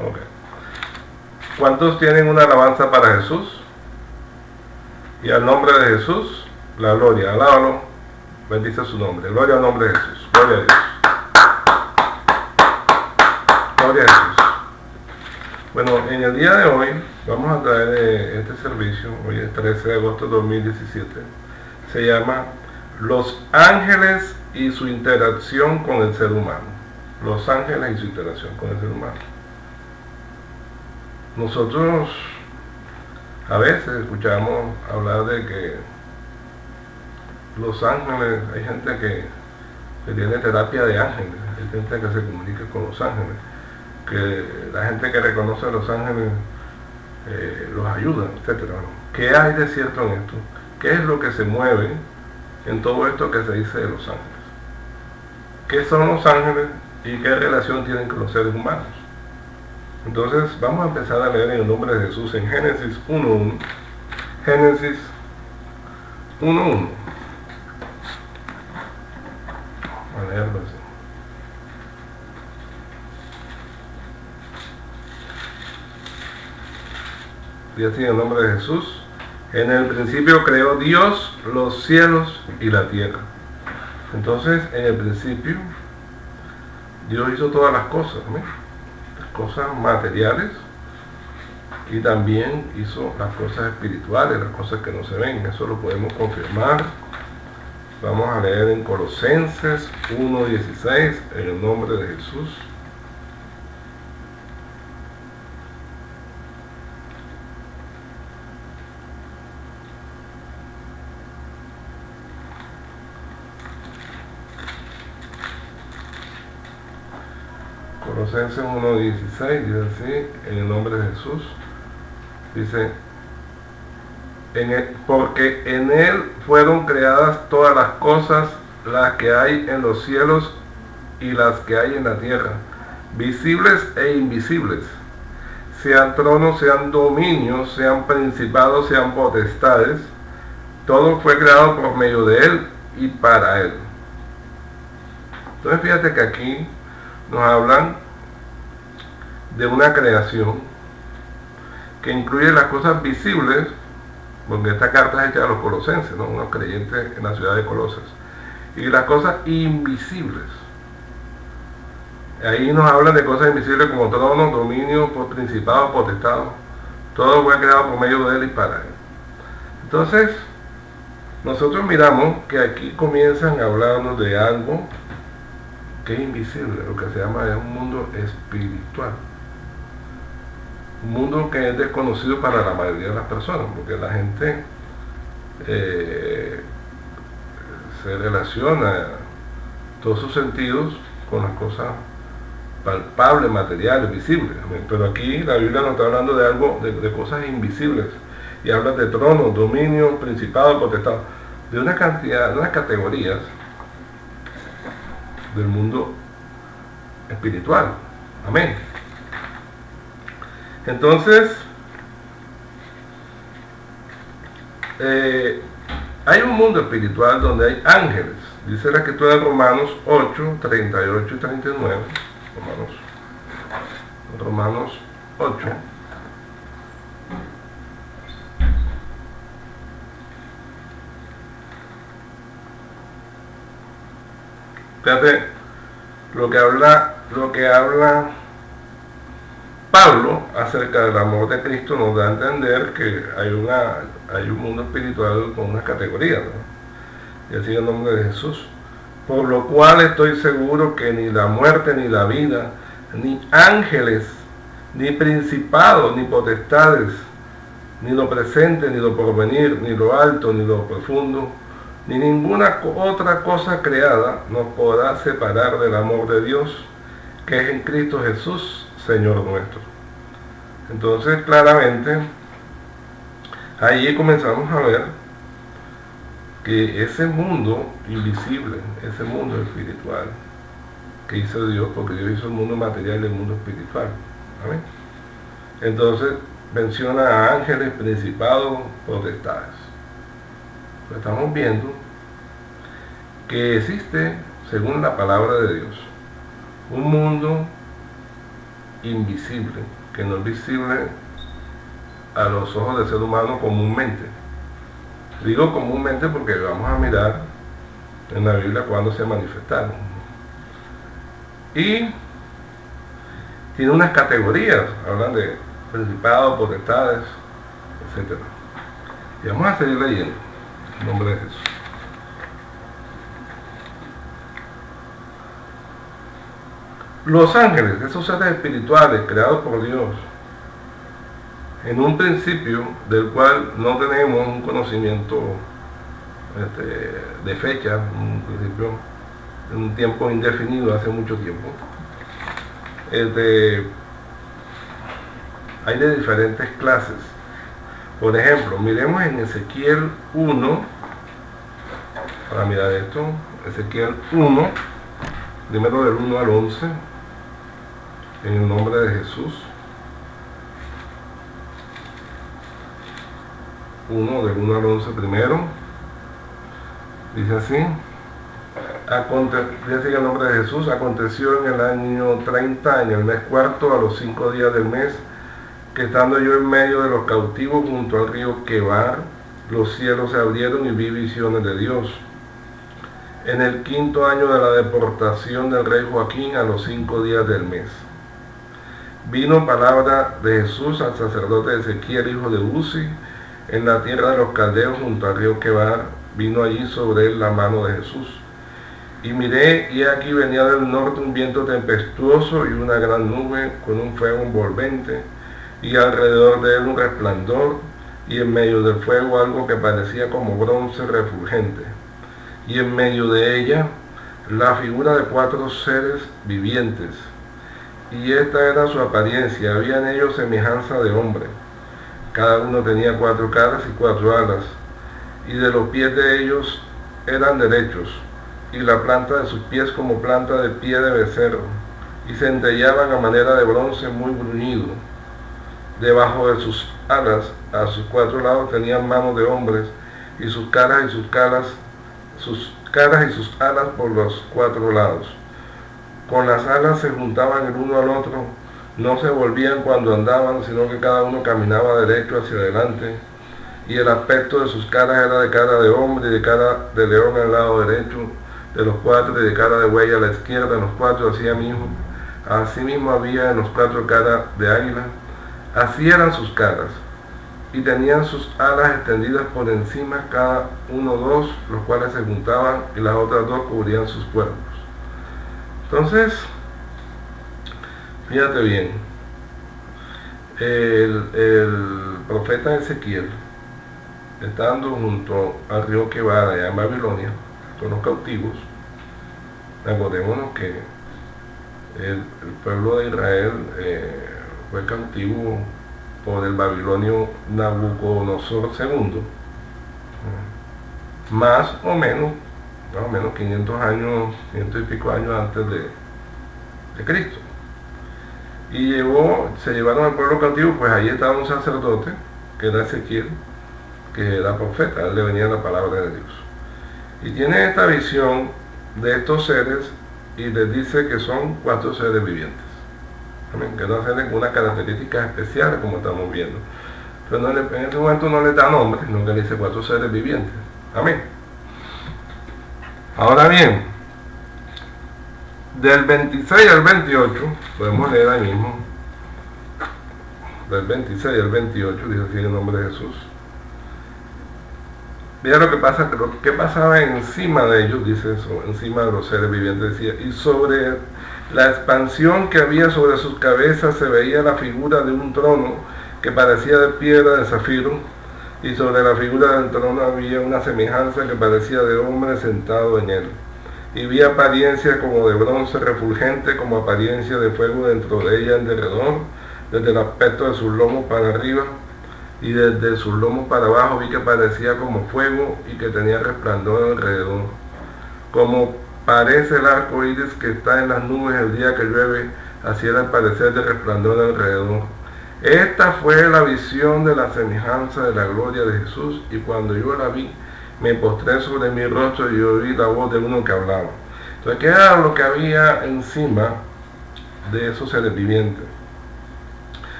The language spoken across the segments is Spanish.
Ok. ¿Cuántos tienen una alabanza para Jesús? Y al nombre de Jesús, la gloria. Alábalo, bendice su nombre. Gloria al nombre de Jesús. Gloria a Dios. Gloria a Jesús. Bueno, en el día de hoy vamos a traer este servicio. Hoy es 13 de agosto de 2017. Se llama Los ángeles y su interacción con el ser humano. Los ángeles y su interacción con el ser humano. Nosotros a veces escuchamos hablar de que los ángeles, hay gente que tiene terapia de ángeles, hay gente que se comunica con los ángeles, que la gente que reconoce a los ángeles los ayuda, etc. ¿Qué hay de cierto en esto? ¿Qué es lo que se mueve en todo esto que se dice de los ángeles? ¿Qué son los ángeles y qué relación tienen con los seres humanos? Entonces vamos a empezar a leer en el nombre de Jesús en Génesis 1.1. Génesis 1.1. A leerlo así. Y así en el nombre de Jesús. En el principio creó Dios los cielos y la tierra. Entonces en el principio Dios hizo todas las cosas, ¿no? Cosas materiales, y también hizo las cosas espirituales, las cosas que no se ven. Eso lo podemos confirmar. Vamos a leer en Colosenses 1.16 en el nombre de Jesús. Colosenses 1.16 dice así, en el nombre de Jesús. Dice, porque en Él fueron creadas todas las cosas, las que hay en los cielos y las que hay en la tierra, visibles e invisibles, sean tronos, sean dominios, sean principados, sean potestades. Todo fue creado por medio de Él y para Él. Entonces fíjate que aquí nos hablan de una creación que incluye las cosas visibles, porque esta carta es hecha a los colosenses, ¿no? Unos creyentes en la ciudad de Colosas, y las cosas invisibles. Ahí nos hablan de cosas invisibles como tronos, dominios, principados, potestados. Todo fue creado por medio de Él y para Él. Entonces nosotros miramos que aquí comienzan a hablarnos de algo que es invisible, lo que se llama es un mundo espiritual, un mundo que es desconocido para la mayoría de las personas, porque la gente se relaciona todos sus sentidos con las cosas palpables, materiales, visibles. Pero aquí la Biblia nos está hablando de algo, de cosas invisibles, y habla de tronos, dominios, principados, potestados, de una cantidad, de unas categorías del mundo espiritual. Amén. Entonces hay un mundo espiritual donde hay ángeles. Dice la escritura de Romanos 8, 38 y 39. Romanos 8. Fíjate lo que habla Pablo acerca del amor de Cristo. Nos da a entender que hay un mundo espiritual con unas categorías, ¿no? Y así en el nombre de Jesús. Por lo cual estoy seguro que ni la muerte, ni la vida, ni ángeles, ni principados, ni potestades, ni lo presente, ni lo porvenir, ni lo alto, ni lo profundo, ni ninguna otra cosa creada nos podrá separar del amor de Dios que es en Cristo Jesús, Señor nuestro. Entonces claramente ahí comenzamos a ver que ese mundo invisible, ese mundo espiritual que hizo Dios, porque Dios hizo el mundo material y el mundo espiritual. ¿Amén? Entonces menciona a ángeles, principados, potestades. Estamos viendo que existe, según la palabra de Dios, un mundo invisible, que no es visible a los ojos del ser humano comúnmente. Digo comúnmente porque vamos a mirar en la Biblia cuando se manifestaron. Y tiene unas categorías, hablan de principados, potestades, etc. Y vamos a seguir leyendo, en nombre de Jesús. Los ángeles, esos seres espirituales creados por Dios, en un principio del cual no tenemos un conocimiento de fecha, un principio en un tiempo indefinido, hace mucho tiempo. Hay de diferentes clases. Por ejemplo, miremos en Ezequiel 1, para mirar esto, Ezequiel 1, primero del 1 al 11, en el nombre de Jesús. 1 del 1 al 11 primero, dice así: dice en el nombre de Jesús, aconteció en el año 30, en el mes cuarto, a los 5 días del mes, que estando yo en medio de los cautivos junto al río Quebar, los cielos se abrieron y vi visiones de Dios. En el 5.º año de la deportación del rey Joaquín, a los 5 días del mes, vino palabra de Jesús al sacerdote Ezequiel, hijo de Uzi, en la tierra de los caldeos junto al río Quebar. Vino allí sobre él la mano de Jesús. Y miré, y aquí venía del norte un viento tempestuoso y una gran nube con un fuego envolvente, y alrededor de él un resplandor, y en medio del fuego algo que parecía como bronce refulgente, y en medio de ella la figura de 4 seres vivientes, y esta era su apariencia. Había en ellos semejanza de hombre. Cada uno tenía 4 caras y 4 alas, y de los pies de ellos eran derechos, y la planta de sus pies como planta de pie de becerro, y centellaban a manera de bronce muy bruñido. Debajo de sus alas, a sus 4 lados, tenían manos de hombres, y sus caras y sus alas por los 4 lados. Con las alas se juntaban el uno al otro, no se volvían cuando andaban, sino que cada uno caminaba derecho hacia adelante, y el aspecto de sus caras era de cara de hombre y de cara de león al lado derecho de los 4, y de cara de buey a la izquierda, en los 4 asimismo había en los 4 cara de águila. Así eran sus caras, y tenían sus alas extendidas por encima, cada uno 2, los cuales se juntaban, y las otras 2 cubrían sus cuerpos. Entonces, fíjate bien, el profeta Ezequiel, estando junto al río Quebar, allá en Babilonia, con los cautivos, acordémonos que el pueblo de Israel fue cautivo por el babilonio Nabucodonosor II, más o menos 500 años, 500 y pico años antes de Cristo. Y se llevaron al pueblo cautivo. Pues ahí estaba un sacerdote, que era Ezequiel, que era profeta, a él le venía la palabra de Dios. Y tiene esta visión de estos seres, y les dice que son 4 seres vivientes. Amén. Que no hacen una característica especial como estamos viendo. Pero en ese momento no le da nombre, sino que le dice 4 seres vivientes. Amén. Ahora bien, del 26 al 28, podemos leer ahí mismo, del 26 al 28, dice así en el nombre de Jesús. Mira lo que pasaba encima de ellos, dice eso, encima de los seres vivientes, decía, y sobre la expansión que había sobre sus cabezas se veía la figura de un trono que parecía de piedra de zafiro, y sobre la figura del trono había una semejanza que parecía de hombre sentado en él. Y vi apariencia como de bronce refulgente, como apariencia de fuego dentro de ella en derredor, desde el aspecto de sus lomos para arriba, y desde sus lomos para abajo vi que parecía como fuego y que tenía resplandor alrededor. Como parece el arco iris que está en las nubes el día que llueve, así era el parecer de resplandor alrededor. Esta fue la visión de la semejanza de la gloria de Jesús, y cuando yo la vi, me postré sobre mi rostro y oí la voz de uno que hablaba. Entonces, ¿qué era lo que había encima de esos seres vivientes?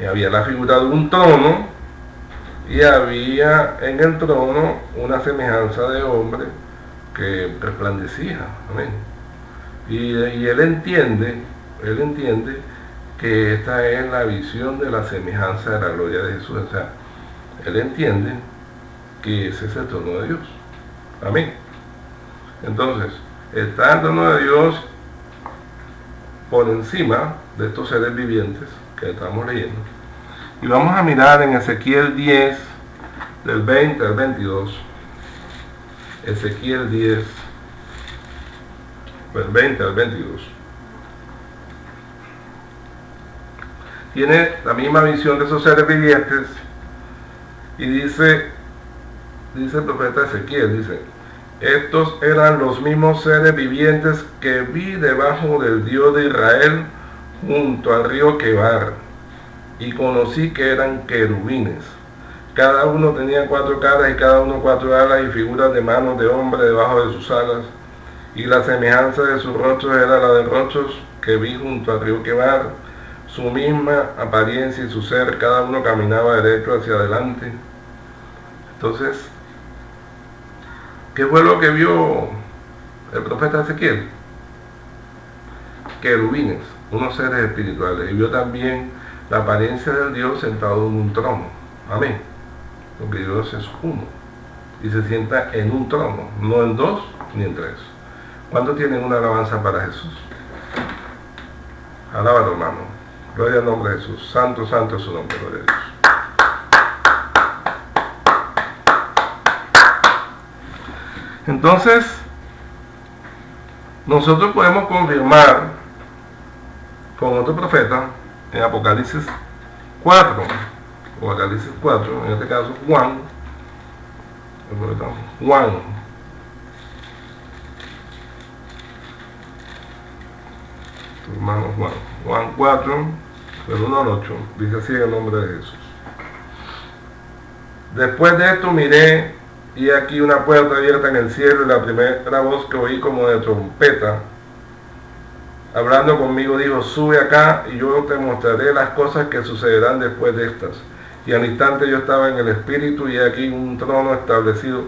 Había la figura de un trono y había en el trono una semejanza de hombre que resplandecía. Amén. Y él entiende que esta es la visión de la semejanza de la gloria de Jesús. O sea, él entiende que ese es el trono de Dios. Amén. Entonces, está el trono de Dios por encima de estos seres vivientes que estamos leyendo. Y vamos a mirar en Ezequiel 10, del 20 al 22. Ezequiel 10, del 20 al 22. Tiene la misma visión de esos seres vivientes y dice el profeta Ezequiel, dice: estos eran los mismos seres vivientes que vi debajo del Dios de Israel junto al río Quebar, y conocí que eran querubines. Cada uno tenía 4 caras y cada uno 4 alas y figuras de manos de hombre debajo de sus alas, y la semejanza de sus rostros era la de rostros que vi junto al río Quebar. Su misma apariencia y su ser, cada uno caminaba derecho hacia adelante. Entonces, ¿qué fue lo que vio el profeta Ezequiel? Querubines, unos seres espirituales, y vio también la apariencia del Dios sentado en un trono. Amén. Porque Dios es uno y se sienta en un trono, no en 2 ni en 3. ¿Cuántos tienen una alabanza para Jesús? Alábalo, hermano. Gloria al nombre de Jesús. Santo, santo es su nombre, gloria a Dios. Entonces, nosotros podemos confirmar con otro profeta en Apocalipsis 4, o Apocalipsis 4, en este caso Juan, tu hermano Juan 4, del 1 al 8, dice así en el nombre de Jesús. Después de esto miré, y aquí una puerta abierta en el cielo, y la primera voz que oí como de trompeta, hablando conmigo, dijo: sube acá y yo te mostraré las cosas que sucederán después de estas. Y al instante yo estaba en el espíritu, y aquí un trono establecido,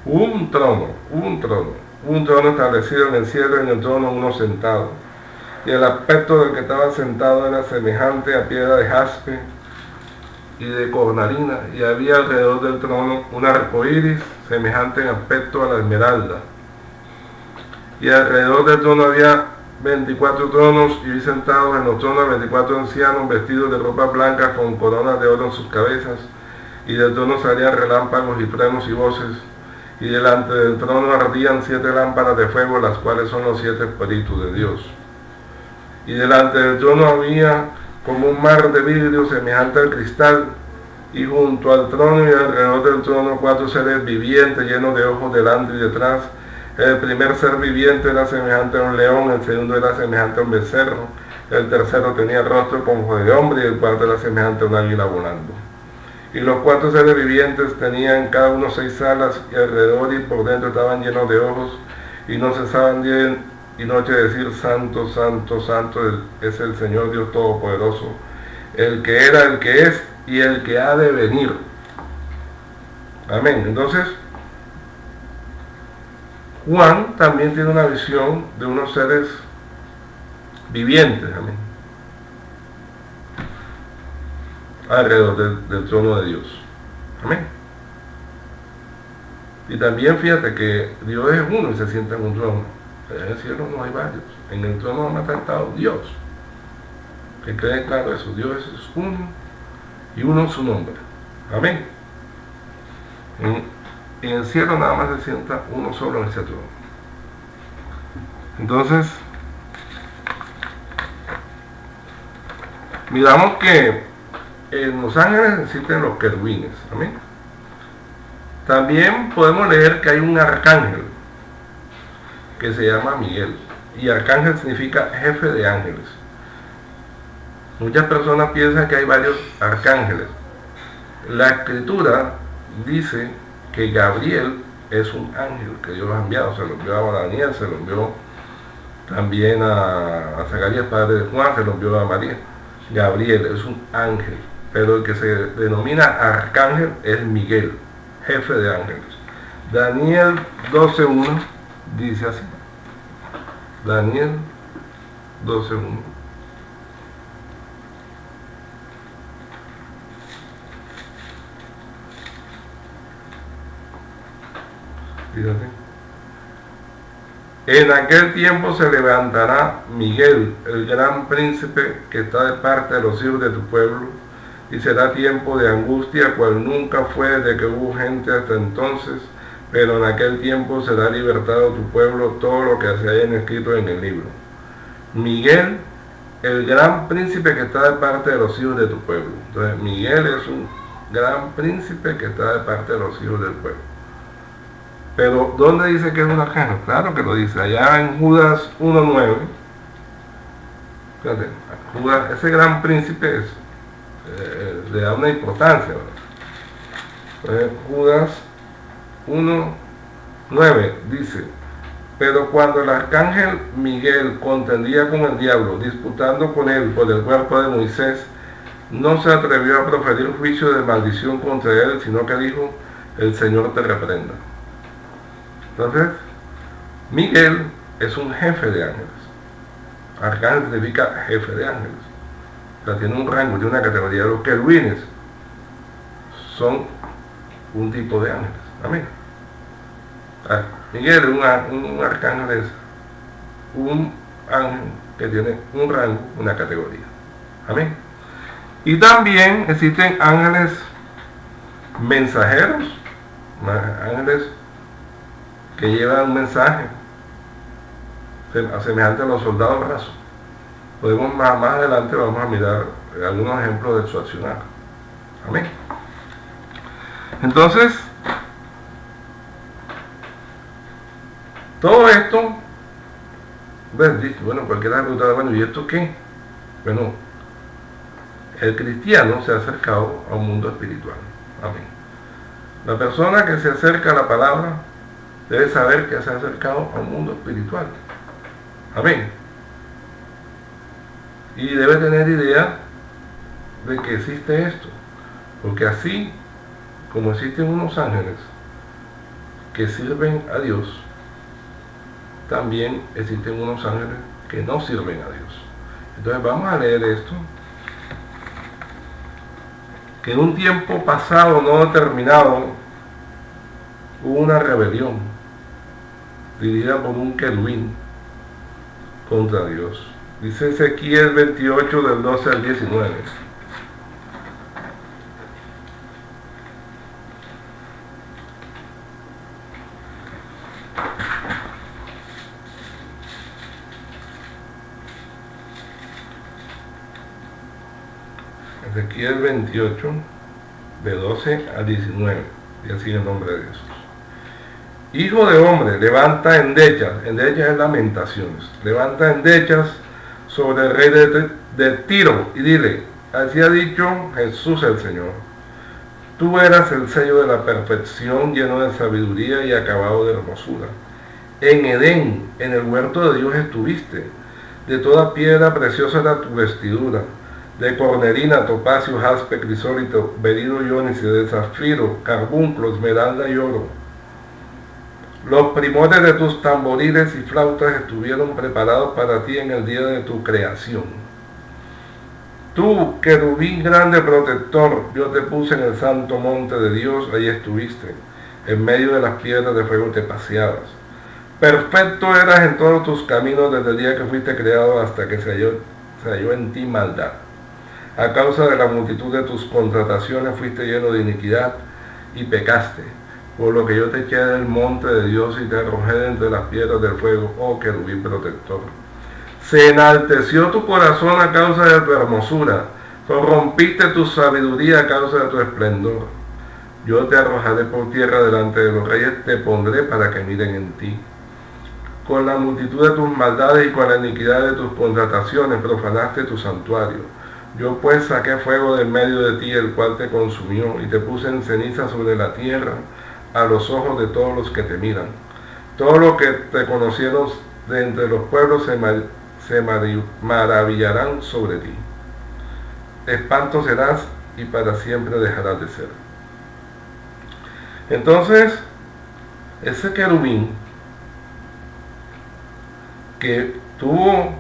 un trono establecido en el cielo, y en el trono uno sentado. Y el aspecto del que estaba sentado era semejante a piedra de jaspe y de cornalina, y había alrededor del trono un arco iris semejante en aspecto a la esmeralda. Y alrededor del trono había 24 tronos, y vi sentados en los tronos 24 ancianos vestidos de ropas blancas con coronas de oro en sus cabezas, y del trono salían relámpagos y truenos y voces, y delante del trono ardían 7 lámparas de fuego, las cuales son los 7 espíritus de Dios. Y delante del trono había como un mar de vidrio semejante al cristal, y junto al trono y alrededor del trono 4 seres vivientes llenos de ojos delante y detrás. El primer ser viviente era semejante a un león, el segundo era semejante a un becerro, el tercero tenía el rostro como de hombre, y el cuarto era semejante a un águila volando. Y los 4 seres vivientes tenían cada uno 6 alas, y alrededor y por dentro estaban llenos de ojos, y no cesaban día y noche de decir: santo, santo, santo es el Señor Dios Todopoderoso, el que era, el que es y el que ha de venir. Amén. Entonces, Juan también tiene una visión de unos seres vivientes, amén, alrededor del trono de Dios. Amén. Y también fíjate que Dios es uno y se sienta en un trono. En el cielo no hay varios. En el trono no ha sentado Dios. Que quede claro eso. Dios es uno y uno su nombre. Amén. En el cielo nada más se sienta uno solo en ese trono. Entonces, miramos que en los ángeles existen los querubines. Amén. También podemos leer que hay un arcángel que se llama Miguel, y arcángel significa jefe de ángeles. Muchas personas piensan que hay varios arcángeles. La escritura dice que Gabriel es un ángel que Dios ha enviado, se lo envió a Daniel, se lo envió también a Zacarías, padre de Juan, se lo envió a María. Gabriel es un ángel, pero el que se denomina arcángel es Miguel, jefe de ángeles. Daniel 12:1 dice así. Daniel 12:1. Fíjate. En aquel tiempo se levantará Miguel, el gran príncipe que está de parte de los hijos de tu pueblo, y será tiempo de angustia, cual nunca fue desde que hubo gente hasta entonces, pero en aquel tiempo será libertado tu pueblo todo lo que se haya escrito en el libro. Miguel, el gran príncipe que está de parte de los hijos de tu pueblo. Entonces, Miguel es un gran príncipe que está de parte de los hijos del pueblo. Pero, ¿dónde dice que es un arcángel? Claro que lo dice, allá en Judas 1:9. Fíjate, Judas, ese gran príncipe le da una importancia, ¿verdad? Judas 1:9 dice: pero cuando el arcángel Miguel contendía con el diablo, disputando con él por el cuerpo de Moisés, no se atrevió a proferir juicio de maldición contra él, sino que dijo: el Señor te reprenda. Entonces, Miguel es un jefe de ángeles. Arcángel significa jefe de ángeles. O sea, tiene un rango, tiene una categoría. Los querubines son un tipo de ángeles. Amén. Miguel, un arcángel, es un ángel que tiene un rango, una categoría. Amén. Y también existen ángeles mensajeros, ángeles que llevan un mensaje, semejante a los soldados rasos. Podemos más adelante vamos a mirar algunos ejemplos de su accionar. Amén. Entonces, todo esto, bueno, cualquiera se preguntará, bueno, ¿y esto qué? Bueno, el cristiano se ha acercado a un mundo espiritual. Amén. La persona que se acerca a la palabra debe saber que se ha acercado a un mundo espiritual. Amén. Y debe tener idea de que existe esto. Porque así como existen unos ángeles que sirven a Dios, también existen unos ángeles que no sirven a Dios. Entonces vamos a leer esto, que en un tiempo pasado no determinado hubo una rebelión dirigida por un querubín contra Dios. Dice Ezequiel 28 del 12 al 19. Ezequiel 28, de 12 a 19, y así en nombre de Jesús. Hijo de hombre, levanta endechas es lamentaciones, levanta endechas sobre el rey de Tiro, y dile: así ha dicho Jesús el Señor, tú eras el sello de la perfección, lleno de sabiduría y acabado de hermosura. En Edén, en el huerto de Dios estuviste, de toda piedra preciosa era tu vestidura, de cornerina, topacio, jaspe, crisólito, berillo y ónice, de zafiro, carbunclo, esmeralda y oro. Los primores de tus tamboriles y flautas estuvieron preparados para ti en el día de tu creación. Tú, querubín grande protector, yo te puse en el santo monte de Dios, ahí estuviste, en medio de las piedras de fuego te paseabas. Perfecto eras en todos tus caminos desde el día que fuiste creado hasta que se halló en ti maldad. A causa de la multitud de tus contrataciones fuiste lleno de iniquidad y pecaste, por lo que yo te eché del monte de Dios y te arrojé de entre las piedras del fuego, oh querubín protector. Se enalteció tu corazón a causa de tu hermosura, corrompiste tu sabiduría a causa de tu esplendor. Yo te arrojaré por tierra delante de los reyes, te pondré para que miren en ti. Con la multitud de tus maldades y con la iniquidad de tus contrataciones profanaste tu santuario. Yo pues saqué fuego del medio de ti, el cual te consumió, y te puse en ceniza sobre la tierra, a los ojos de todos los que te miran. Todos los que te conocieron de entre los pueblos se maravillarán sobre ti. Espanto serás y para siempre dejarás de ser. Entonces, ese querubín que tuvo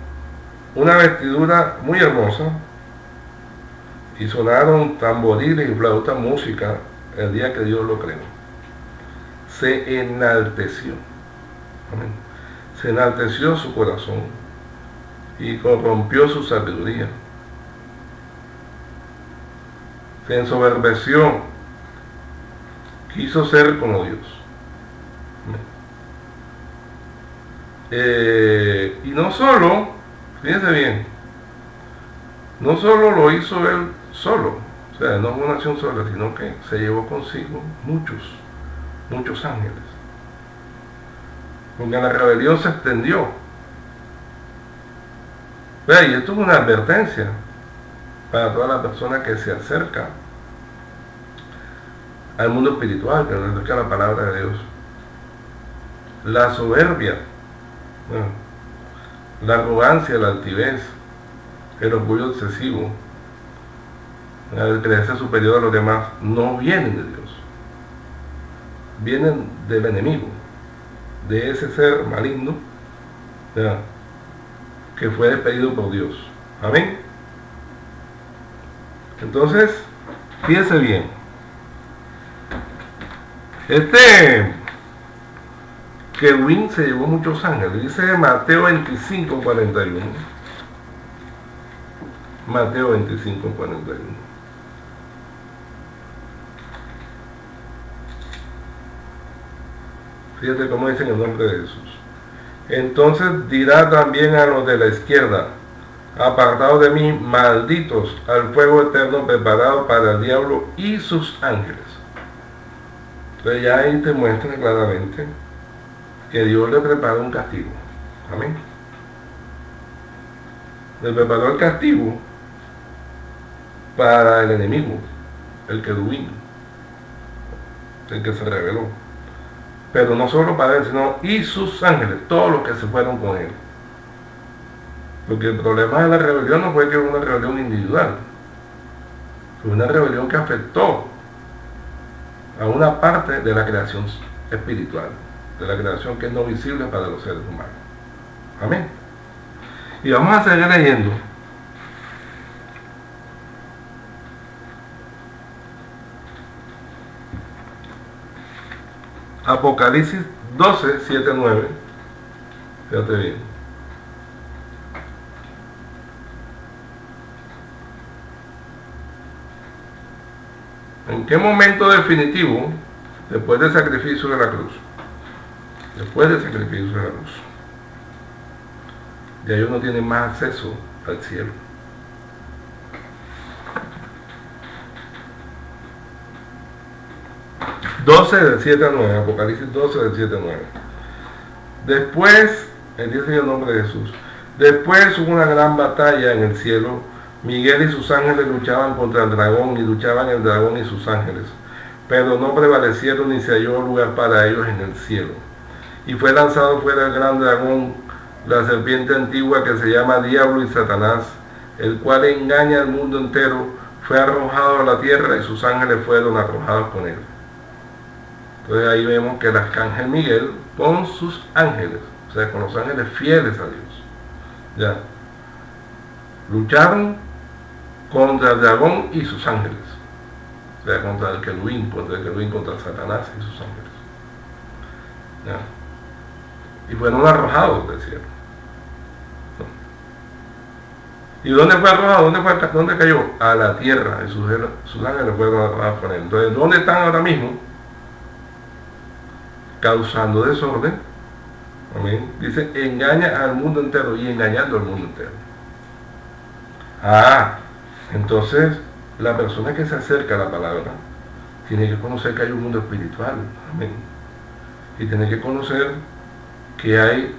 una vestidura muy hermosa y sonaron tamboriles y flautas, música, el día que Dios lo creó, se enalteció. Amén. Se enalteció su corazón y corrompió su sabiduría. Se ensoberbeció, quiso ser como Dios. Y no solo, fíjense bien, no solo lo hizo él solo, o sea, no fue una acción sola, sino que se llevó consigo muchos ángeles. Porque la rebelión se extendió. Y esto es una advertencia para todas las personas que se acercan al mundo espiritual, que nos acerca la palabra de Dios. La soberbia, la arrogancia, la altivez, el orgullo excesivo, el creerse superior a los demás, no vienen de Dios. Vienen del enemigo, de ese ser maligno, que fue despedido por Dios. Amén. Entonces, fíjense bien. Este querubín se llevó muchos ángeles. Dice Mateo 25:41. Mateo 25:41. Fíjate cómo dice en el nombre de Jesús. Entonces dirá también a los de la izquierda: apartados de mí, malditos, al fuego eterno preparado para el diablo y sus ángeles. Entonces ya ahí te muestra claramente que Dios le preparó un castigo. Amén. Le preparó el castigo para el enemigo, el querubín, el que se rebeló. Pero no solo para él, sino y sus ángeles, todos los que se fueron con él. Porque el problema de la rebelión no fue que fue una rebelión individual, fue una rebelión que afectó a una parte de la creación espiritual, de la creación que es no visible para los seres humanos. Amén. Y vamos a seguir leyendo. Apocalipsis 12:7-9. Fíjate bien. ¿En qué momento definitivo? Después del sacrificio de la cruz. Después del sacrificio de la cruz. Ya ellos no tienen más acceso al cielo. Del 7-9, Apocalipsis 12, del 7-9. Después, dice en el nombre de Jesús, después hubo una gran batalla en el cielo. Miguel y sus ángeles luchaban contra el dragón, y luchaban el dragón y sus ángeles, pero no prevalecieron ni se halló lugar para ellos en el cielo. Y fue lanzado fuera el gran dragón, la serpiente antigua que se llama Diablo y Satanás, el cual engaña al mundo entero. Fue arrojado a la tierra y sus ángeles fueron arrojados con él. Entonces ahí vemos que el arcángel Miguel con sus ángeles, o sea, con los ángeles fieles a Dios, ya lucharon contra el dragón y sus ángeles, o sea, contra el querubín, contra Satanás y sus ángeles, ya, y fueron arrojados del cielo. ¿Y dónde fue arrojado? ¿Dónde cayó? A la tierra, y sus ángeles fueron arrojados con él. Entonces, ¿dónde están ahora mismo? Causando desorden. Amén. Dice, engaña al mundo entero, y engañando al mundo entero. Entonces la persona que se acerca a la palabra tiene que conocer que hay un mundo espiritual. Amén. Y tiene que conocer que hay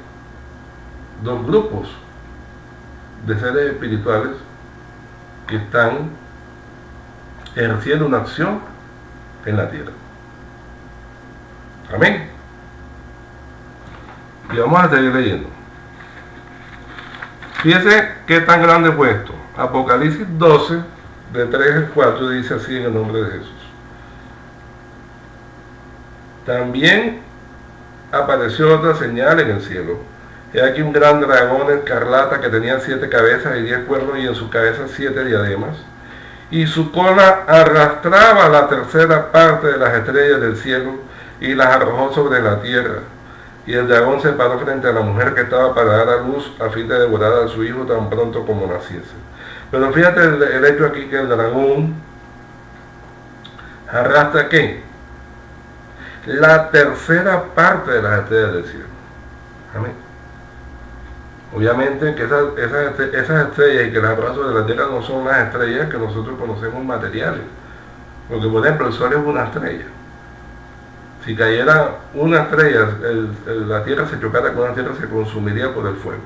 dos grupos de seres espirituales que están ejerciendo una acción en la tierra. Amén. Y vamos a seguir leyendo. Fíjese qué tan grande fue esto. Apocalipsis 12, de 3 al 4 dice así en el nombre de Jesús. También apareció otra señal en el cielo. He aquí un gran dragón escarlata que tenía 7 cabezas y 10 cuernos y en su cabeza 7 diademas. Y su cola arrastraba la tercera parte de las estrellas del cielo y las arrojó sobre la tierra. Y el dragón se paró frente a la mujer que estaba para dar a luz a fin de devorar a su hijo tan pronto como naciese. Pero fíjate el hecho aquí que el dragón arrastra ¿qué? La tercera parte de las estrellas del cielo. Amén. Obviamente que esas estrellas y que las arroja sobre la tierra no son las estrellas que nosotros conocemos materiales. Porque por ejemplo el sol es una estrella. Si cayera una estrella, la tierra se chocara con una tierra, se consumiría por el fuego.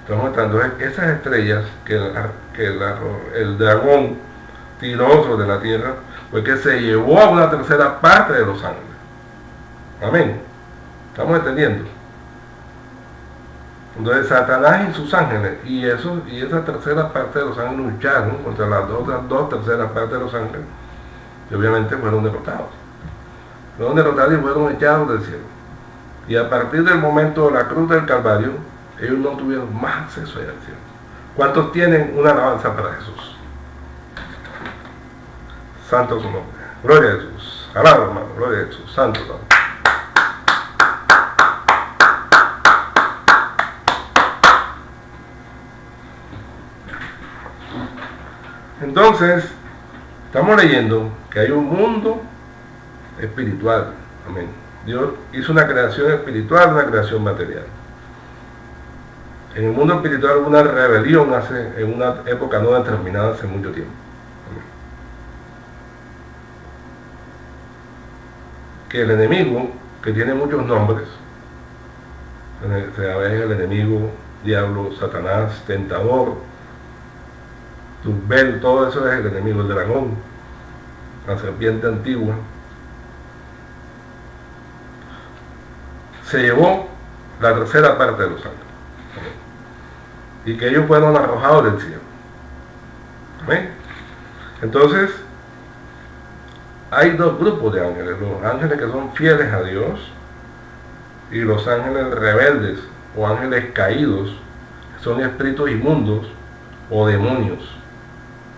Entonces esas estrellas que el dragón tiró sobre la tierra, fue que se llevó a una tercera parte de los ángeles. Amén. ¿Estamos entendiendo? Entonces Satanás y sus ángeles y esa tercera parte de los ángeles lucharon contra las otras 2 terceras partes de los ángeles y obviamente fueron derrotados. Fueron derrotados y fueron echados del cielo. Y a partir del momento de la cruz del Calvario, ellos no tuvieron más acceso allá al cielo. ¿Cuántos tienen una alabanza para Jesús? Santo su nombre. Gloria a Jesús. Alaba, hermano. Gloria a Jesús. Santo su nombre. Entonces, estamos leyendo que hay un mundo espiritual. Amén. Dios hizo una creación espiritual, una creación material. En el mundo espiritual hubo una rebelión en una época no determinada hace mucho tiempo. Amén. Que el enemigo, que tiene muchos nombres, es el enemigo, diablo, Satanás, tentador, Turbel, todo eso es el enemigo, el dragón, la serpiente antigua, se llevó la tercera parte de los ángeles. Amén. Y que ellos fueron arrojados del cielo. Amén. Entonces, hay 2 grupos de ángeles: los ángeles que son fieles a Dios y los ángeles rebeldes o ángeles caídos, que son espíritus inmundos o demonios.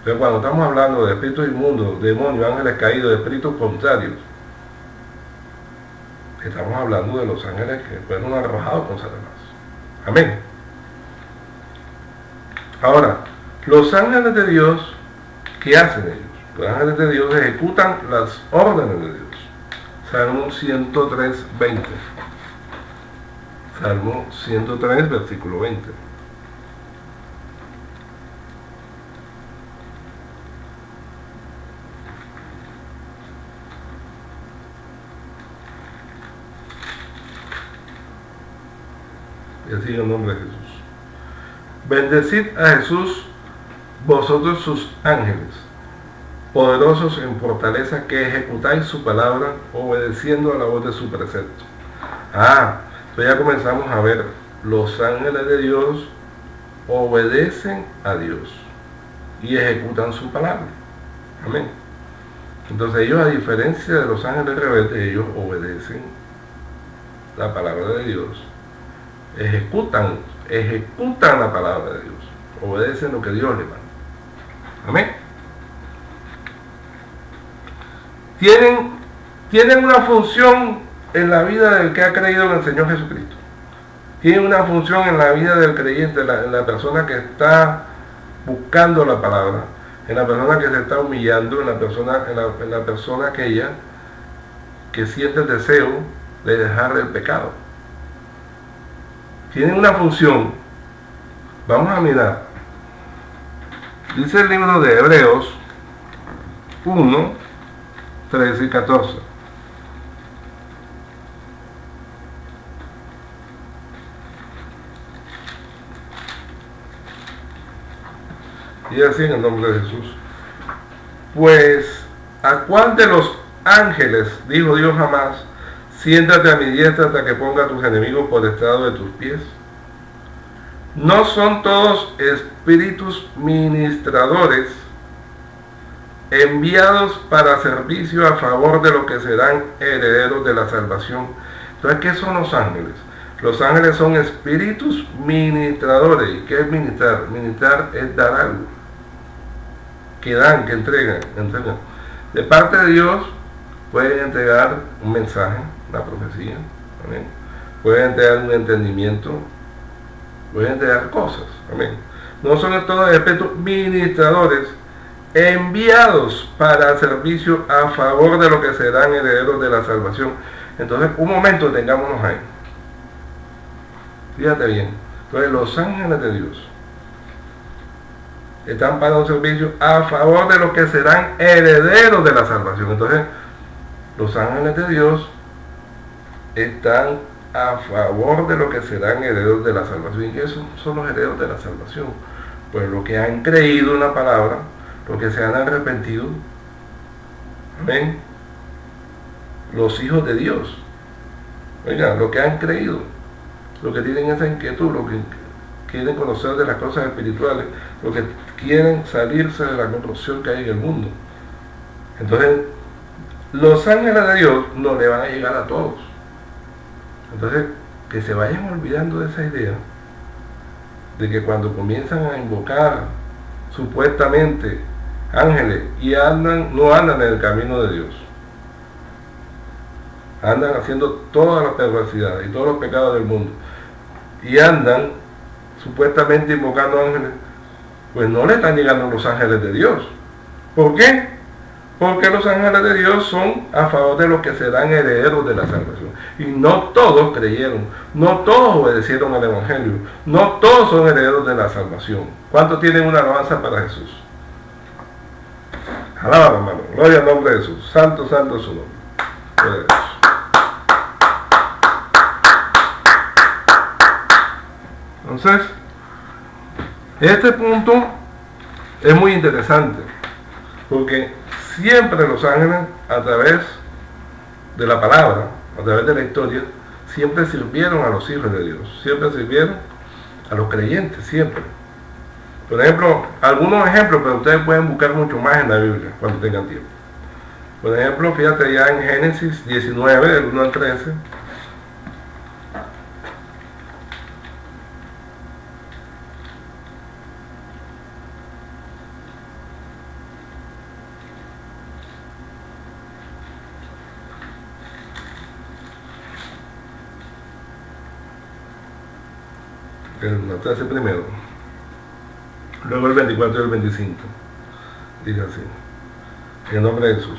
Entonces, cuando estamos hablando de espíritus inmundos, demonios, ángeles caídos, espíritus contrarios, estamos hablando de los ángeles que fueron arrojados con Satanás. Amén. Ahora, los ángeles de Dios, ¿qué hacen ellos? Los ángeles de Dios ejecutan las órdenes de Dios. Salmo 103, 20. Salmo 103, versículo 20. Y así en el nombre de Jesús. Bendecid a Jesús, vosotros sus ángeles, poderosos en fortaleza, que ejecutáis su palabra, obedeciendo a la voz de su precepto. Entonces ya comenzamos a ver, los ángeles de Dios obedecen a Dios y ejecutan su palabra. Amén. Entonces ellos, a diferencia de los ángeles rebeldes, ellos obedecen la palabra de Dios, ejecutan la palabra de Dios, obedecen lo que Dios les manda. Amén. Tienen una función en la vida del que ha creído en el Señor Jesucristo. Tienen una función en la vida del creyente, en la persona que está buscando la palabra, en la persona que se está humillando, en la persona aquella que siente el deseo de dejar el pecado. Tienen una función. Vamos a mirar. Dice el libro de Hebreos 1, 13 y 14. Y así en el nombre de Jesús. Pues, ¿a cuál de los ángeles dijo Dios jamás: siéntate a mi diestra hasta que ponga a tus enemigos por estrado de tus pies? ¿No son todos espíritus ministradores enviados para servicio a favor de los que serán herederos de la salvación. Entonces, ¿qué son los ángeles? Los ángeles son espíritus ministradores. ¿Y qué es ministrar? Ministrar es dar algo. Que dan, que entregan. De parte de Dios pueden entregar un mensaje, una profecía. Amén. Pueden entregar un entendimiento. Pueden entregar cosas. Amén. No son todos espíritus ministradores enviados para servicio a favor de los que serán herederos de la salvación. Entonces, un momento, tengámonos ahí. Fíjate bien. Entonces, los ángeles de Dios están para un servicio a favor de los que serán herederos de la salvación. Entonces, los ángeles de Dios están a favor de los que serán herederos de la salvación. ¿Y qué son los herederos de la salvación? Pues los que han creído en la palabra, los que se han arrepentido. Amén. Los hijos de Dios. Oigan, los que han creído, los que tienen esa inquietud, los que quieren conocer de las cosas espirituales, los que quieren salirse de la corrupción que hay en el mundo. Entonces, los ángeles de Dios no le van a llegar a todos. Entonces, que se vayan olvidando de esa idea de que cuando comienzan a invocar supuestamente ángeles y no andan en el camino de Dios, andan haciendo todas las perversidades y todos los pecados del mundo, y andan supuestamente invocando ángeles, pues no le están llegando los ángeles de Dios. ¿Por qué? Porque los ángeles de Dios son a favor de los que serán herederos de la salvación. Y no todos creyeron, no todos obedecieron al Evangelio, no todos son herederos de la salvación. ¿Cuántos tienen una alabanza para Jesús? Alaba, hermano, gloria al nombre de Jesús. Santo, santo es su nombre. Gloria a Dios. Entonces, este punto es muy interesante, porque siempre los ángeles, a través de la palabra, a través de la historia, siempre sirvieron a los hijos de Dios, siempre sirvieron a los creyentes, siempre. Por ejemplo, algunos ejemplos, pero ustedes pueden buscar mucho más en la Biblia cuando tengan tiempo. Por ejemplo, fíjate ya en Génesis 19, del 1 al 13. El 13 primero, luego el 24 y el 25, dice así, en el nombre de Jesús.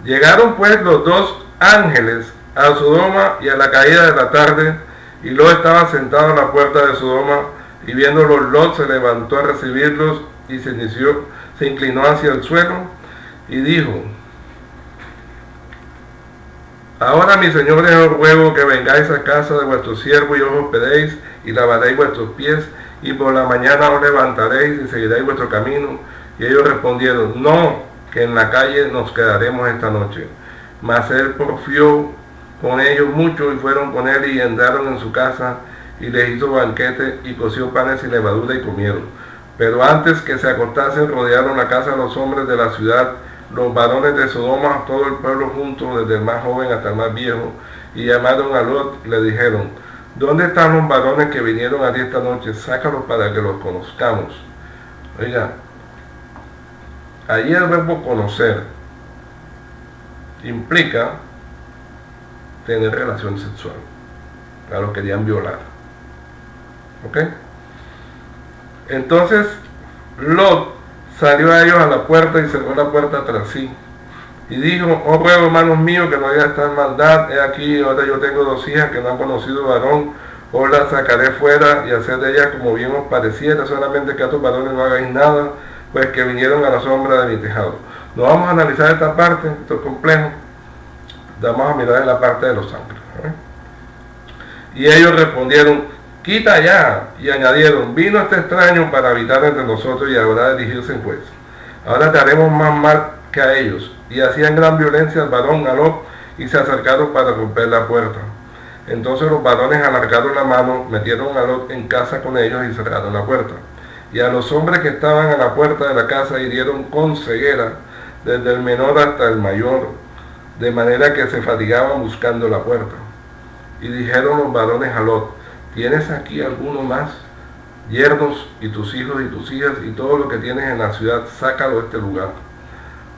Llegaron pues los dos ángeles a Sodoma y a la caída de la tarde, y Lot estaba sentado en la puerta de Sodoma, y viéndolos Lot se levantó a recibirlos y se inclinó hacia el suelo y dijo: ahora, mis señores, os ruego que vengáis a casa de vuestro siervo y os hospedéis, y lavaréis vuestros pies, y por la mañana os levantaréis y seguiréis vuestro camino. Y ellos respondieron: no, que en la calle nos quedaremos esta noche. Mas él porfió con ellos mucho, y fueron con él y entraron en su casa, y les hizo banquete, y coció panes sin levadura, y comieron. Pero antes que se acostasen, rodearon la casa de los hombres de la ciudad, los varones de Sodoma, todo el pueblo junto, desde el más joven hasta el más viejo, y llamaron a Lot y le dijeron: ¿dónde están los varones que vinieron a ti esta noche? Sácalos para que los conozcamos. Oiga, allí el verbo conocer implica tener relación sexual. A los querían violar. ¿Ok? Entonces Lot salió a ellos a la puerta y cerró la puerta tras sí. Y dijo: oh ruego, hermanos míos, que no haya esta maldad. He aquí, ahora yo tengo dos hijas que no han conocido varón. Os las sacaré fuera y hacer de ellas como bien os pareciera, solamente que a estos varones no hagáis nada, pues que vinieron a la sombra de mi tejado. No vamos a analizar esta parte, esto es complejo. Vamos a mirar en la parte de los ángeles. Y ellos respondieron: quita ya. Y añadieron: vino este extraño para habitar entre nosotros y habrá de dirigirse en juez. Ahora te haremos más mal que a ellos. Y hacían gran violencia al varón, a Lot, y se acercaron para romper la puerta. Entonces los varones alargaron la mano, metieron a Lot en casa con ellos y cerraron la puerta. Y a los hombres que estaban a la puerta de la casa hirieron con ceguera, desde el menor hasta el mayor, de manera que se fatigaban buscando la puerta. Y dijeron los varones a Lot: ¿tienes aquí alguno más? Yernos y tus hijos y tus hijas y todo lo que tienes en la ciudad, sácalo de este lugar,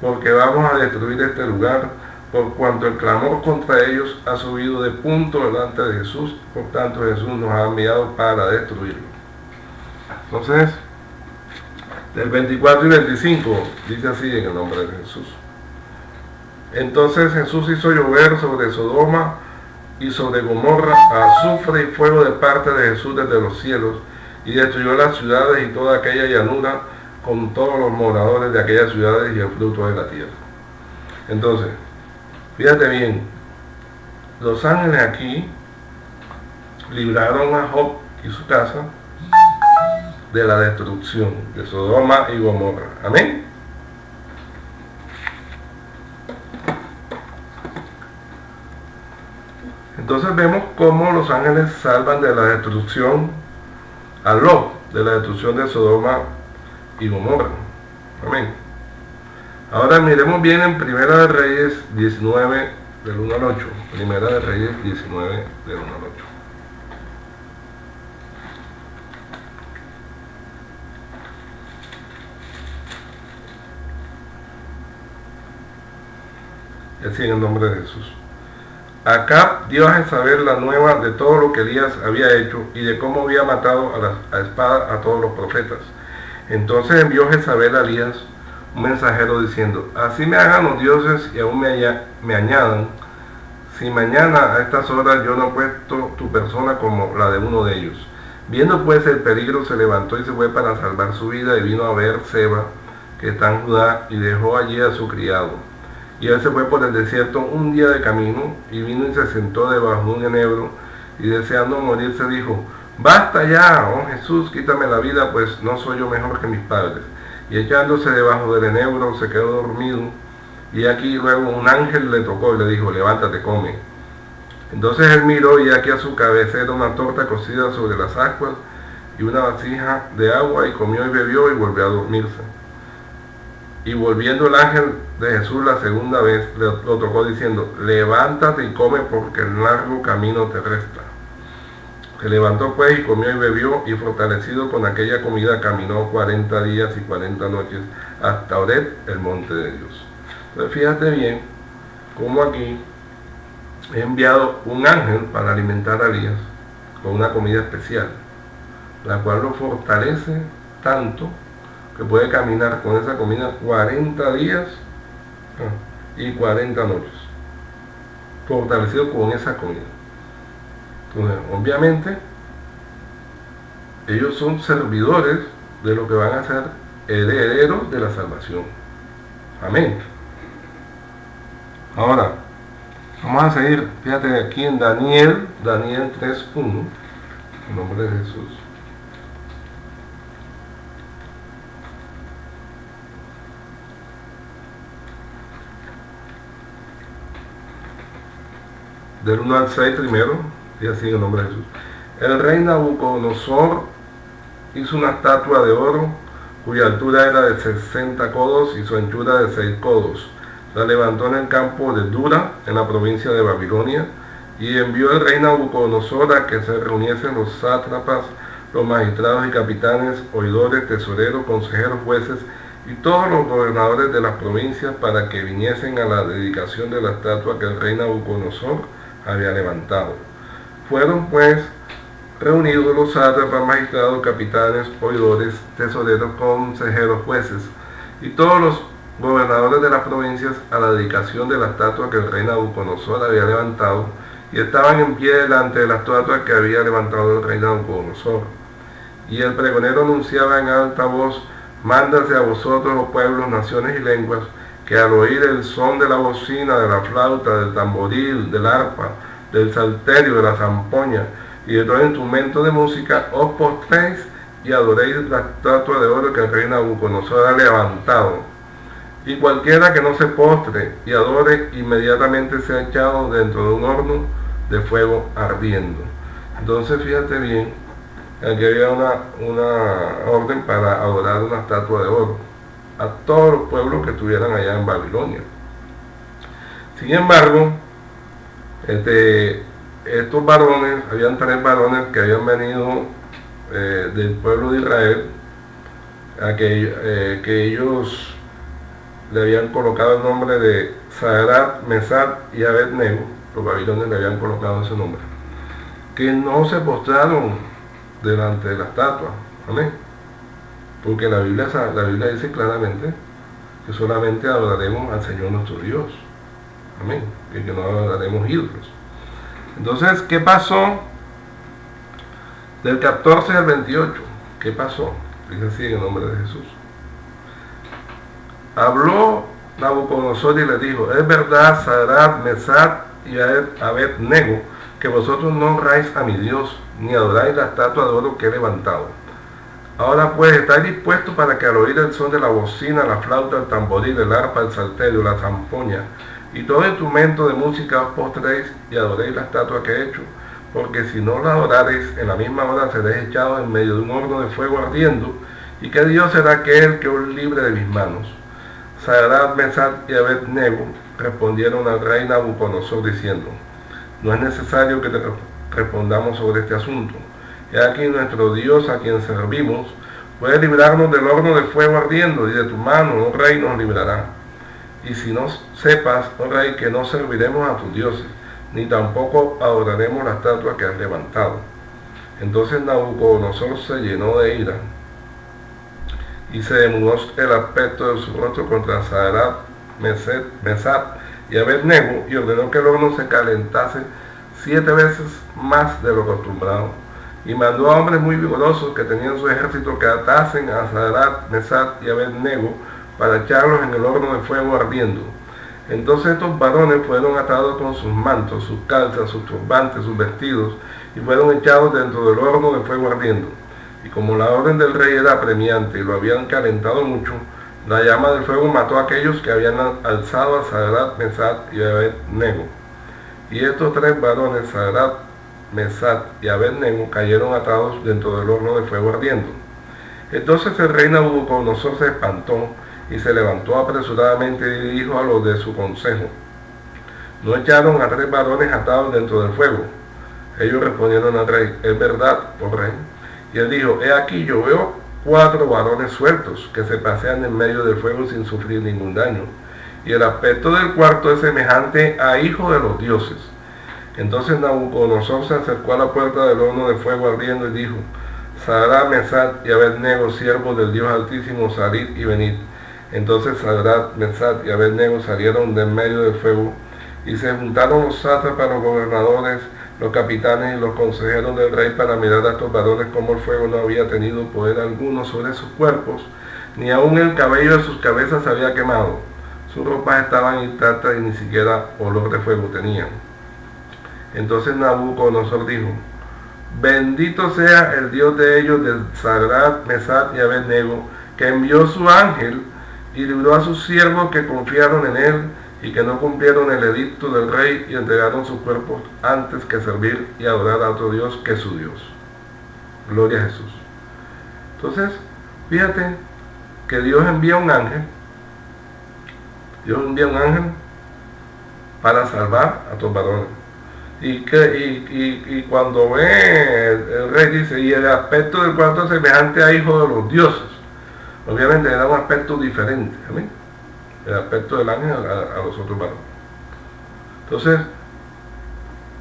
porque vamos a destruir este lugar, por cuanto el clamor contra ellos ha subido de punto delante de Jesús. Por tanto Jesús nos ha enviado para destruirlo. Entonces, del 24 y 25 dice así en el nombre de Jesús: entonces Jesús hizo llover sobre Sodoma y sobre Gomorra azufre y fuego de parte de Jesús desde los cielos, y destruyó las ciudades y toda aquella llanura con todos los moradores de aquellas ciudades y el fruto de la tierra. Entonces, fíjate bien, los ángeles aquí libraron a Job y su casa de la destrucción de Sodoma y Gomorra. Amén. Entonces vemos cómo los ángeles salvan de la destrucción a Lot, de la destrucción de Sodoma y Gomorra. Amén. Ahora miremos bien en Primera de Reyes 19, del 1 al 8. Primera de Reyes 19, del 1 al 8. Y así en el nombre de Jesús. Acab dio a Jezabel la nueva de todo lo que Elías había hecho y de cómo había matado a espada a todos los profetas. Entonces envió Jezabel a Elías un mensajero diciendo: así me hagan los dioses y aún me añadan, si mañana a estas horas yo no he puesto tu persona como la de uno de ellos. Viendo pues el peligro, se levantó y se fue para salvar su vida, y vino a ver Seba, que está en Judá, y dejó allí a su criado. Y él se fue por el desierto un día de camino, y vino y se sentó debajo de un enebro, y deseando morirse dijo: basta ya, oh Jesús, quítame la vida, pues no soy yo mejor que mis padres. Y echándose debajo del enebro se quedó dormido, y aquí luego un ángel le tocó y le dijo: levántate, come. Entonces él miró, y aquí a su cabecera una torta cocida sobre las ascuas y una vasija de agua, y comió y bebió y volvió a dormirse. Y volviendo el ángel de Jesús la segunda vez, lo tocó diciendo: levántate y come, porque el largo camino te resta. Se levantó pues y comió y bebió, y fortalecido con aquella comida caminó 40 días y 40 noches hasta Horeb, el monte de Dios. Entonces fíjate bien cómo aquí he enviado un ángel para alimentar a Elías con una comida especial, la cual lo fortalece tanto que puede caminar con esa comida 40 días y 40 noches, fortalecido con esa comida. Entonces, obviamente, ellos son servidores de lo que van a ser herederos de la salvación. Amén. Ahora, vamos a seguir, fíjate aquí en Daniel 3.1, en nombre de Jesús. Del 1 al 6 primero, y así en el nombre de Jesús. El rey Nabucodonosor hizo una estatua de oro, cuya altura era de 60 codos y su anchura de 6 codos. La levantó en el campo de Dura, en la provincia de Babilonia, y envió el rey Nabucodonosor a que se reuniesen los sátrapas, los magistrados y capitanes, oidores, tesoreros, consejeros, jueces y todos los gobernadores de las provincias, para que viniesen a la dedicación de la estatua que el rey Nabucodonosor había levantado. Fueron pues reunidos los sátrapas, magistrados, capitanes, oidores, tesoreros, consejeros, jueces y todos los gobernadores de las provincias a la dedicación de la estatua que el rey Nabucodonosor había levantado, y estaban en pie delante de la estatua que había levantado el rey Nabucodonosor. Y el pregonero anunciaba en alta voz: mándase a vosotros, los pueblos, naciones y lenguas, que al oír el son de la bocina, de la flauta, del tamboril, del arpa, del salterio, de la zampoña y de todo instrumento de música, os postréis y adoréis la estatua de oro que el rey Nabucodonosor ha levantado. Y cualquiera que no se postre y adore, inmediatamente sea echado dentro de un horno de fuego ardiendo. Entonces fíjate bien, aquí había una orden para adorar una estatua de oro. a todos los pueblos que estuvieran allá en Babilonia. Sin embargo, estos varones, habían 3 varones que habían venido del pueblo de Israel, que ellos le habían colocado el nombre de Sadrach, Mesach y Abed-Nego. Los babilonios le habían colocado ese nombre, que no se postraron delante de la estatua. Amén. Porque la Biblia dice claramente que solamente adoraremos al Señor nuestro Dios. Amén. Que no adoraremos ídolos. Entonces, ¿qué pasó? Del 14 al 28, ¿qué pasó? Dice así en el nombre de Jesús. Habló Nabucodonosor y le dijo: es verdad, Sadrach, Mesach y Abed-Nego, que vosotros no honráis a mi Dios, ni adoráis la estatua de oro que he levantado. Ahora pues, estáis dispuestos para que al oír el son de la bocina, la flauta, el tamboril, el arpa, el salterio, la zampoña y todo instrumento de música os postréis y adoréis la estatua que he hecho, porque si no la adorareis, en la misma hora seréis echados en medio de un horno de fuego ardiendo, y que Dios será aquel que os libre de mis manos. Sadrach, Mesach y Abed-Nego respondieron al rey Nabucodonosor diciendo: no es necesario que te respondamos sobre este asunto. He aquí nuestro Dios, a quien servimos, puede librarnos del horno de fuego ardiendo, y de tu mano, oh rey, nos librará. Y si no sepas, oh rey, que no serviremos a tus dioses, ni tampoco adoraremos la estatua que has levantado. Entonces Nabucodonosor se llenó de ira, y se demudó el aspecto de su rostro contra Sadrach, Mesach y Abed-Nego, y ordenó que el horno se calentase 7 veces más de lo acostumbrado. Y mandó a hombres muy vigorosos que tenían su ejército que atasen a Sadrach, Mesach y Abed-Nego para echarlos en el horno de fuego ardiendo. Entonces estos varones fueron atados con sus mantos, sus calzas, sus turbantes, sus vestidos, y fueron echados dentro del horno de fuego ardiendo. Y como la orden del rey era apremiante y lo habían calentado mucho, la llama del fuego mató a aquellos que habían alzado a Sadrach, Mesach y Abed-Nego. Y estos 3 varones, Sadrach, Mesach y Abed-Nego, cayeron atados dentro del horno de fuego ardiendo. Entonces el rey Nabucodonosor se espantó y se levantó apresuradamente y dijo a los de su consejo: ¿no echaron a 3 varones atados dentro del fuego? Ellos respondieron al rey: es verdad, oh rey. Y él dijo: he aquí, yo veo 4 varones sueltos que se pasean en medio del fuego sin sufrir ningún daño, y el aspecto del cuarto es semejante a hijo de los dioses. Entonces Nabucodonosor se acercó a la puerta del horno de fuego ardiendo y dijo: Sadrach, Mesach y Abed-Nego, siervos del Dios Altísimo, salid y venid. Entonces Sadrach, Mesach y Abed-Nego salieron de en medio del fuego, y se juntaron los sátrapas, los gobernadores, los capitanes y los consejeros del rey para mirar a estos varones, como el fuego no había tenido poder alguno sobre sus cuerpos, ni aun el cabello de sus cabezas se había quemado. Sus ropas estaban intactas y ni siquiera olor de fuego tenían. Entonces Nabucodonosor dijo: bendito sea el Dios de ellos, de Sadrach, Mesach y Abed-Nego, que envió su ángel y libró a sus siervos que confiaron en él y que no cumplieron el edicto del rey y entregaron sus cuerpos antes que servir y adorar a otro Dios que su Dios. Gloria a Jesús. Entonces, fíjate que Dios envía un ángel. Dios envía un ángel para salvar a tus varones. Y cuando ve el rey dice: y el aspecto del cuarto es semejante a hijo de los dioses. Obviamente era un aspecto diferente. ¿Amén? El aspecto del ángel a los otros varones. Entonces,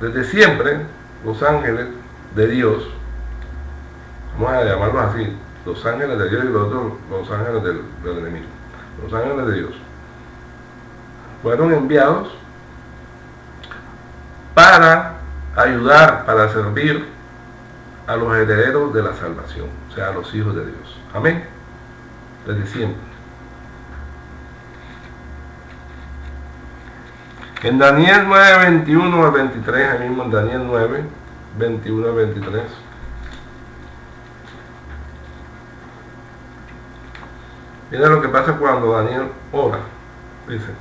desde siempre, los ángeles de Dios, vamos a llamarlos así, los ángeles de Dios y los otros, los ángeles del enemigo, los ángeles de Dios, fueron enviados para ayudar, para servir a los herederos de la salvación, o sea, a los hijos de Dios. Amén. Desde siempre. En Daniel 9, 21 al 23, ahí mismo en Daniel 9, 21 al 23. Mira lo que pasa cuando Daniel ora. Dice: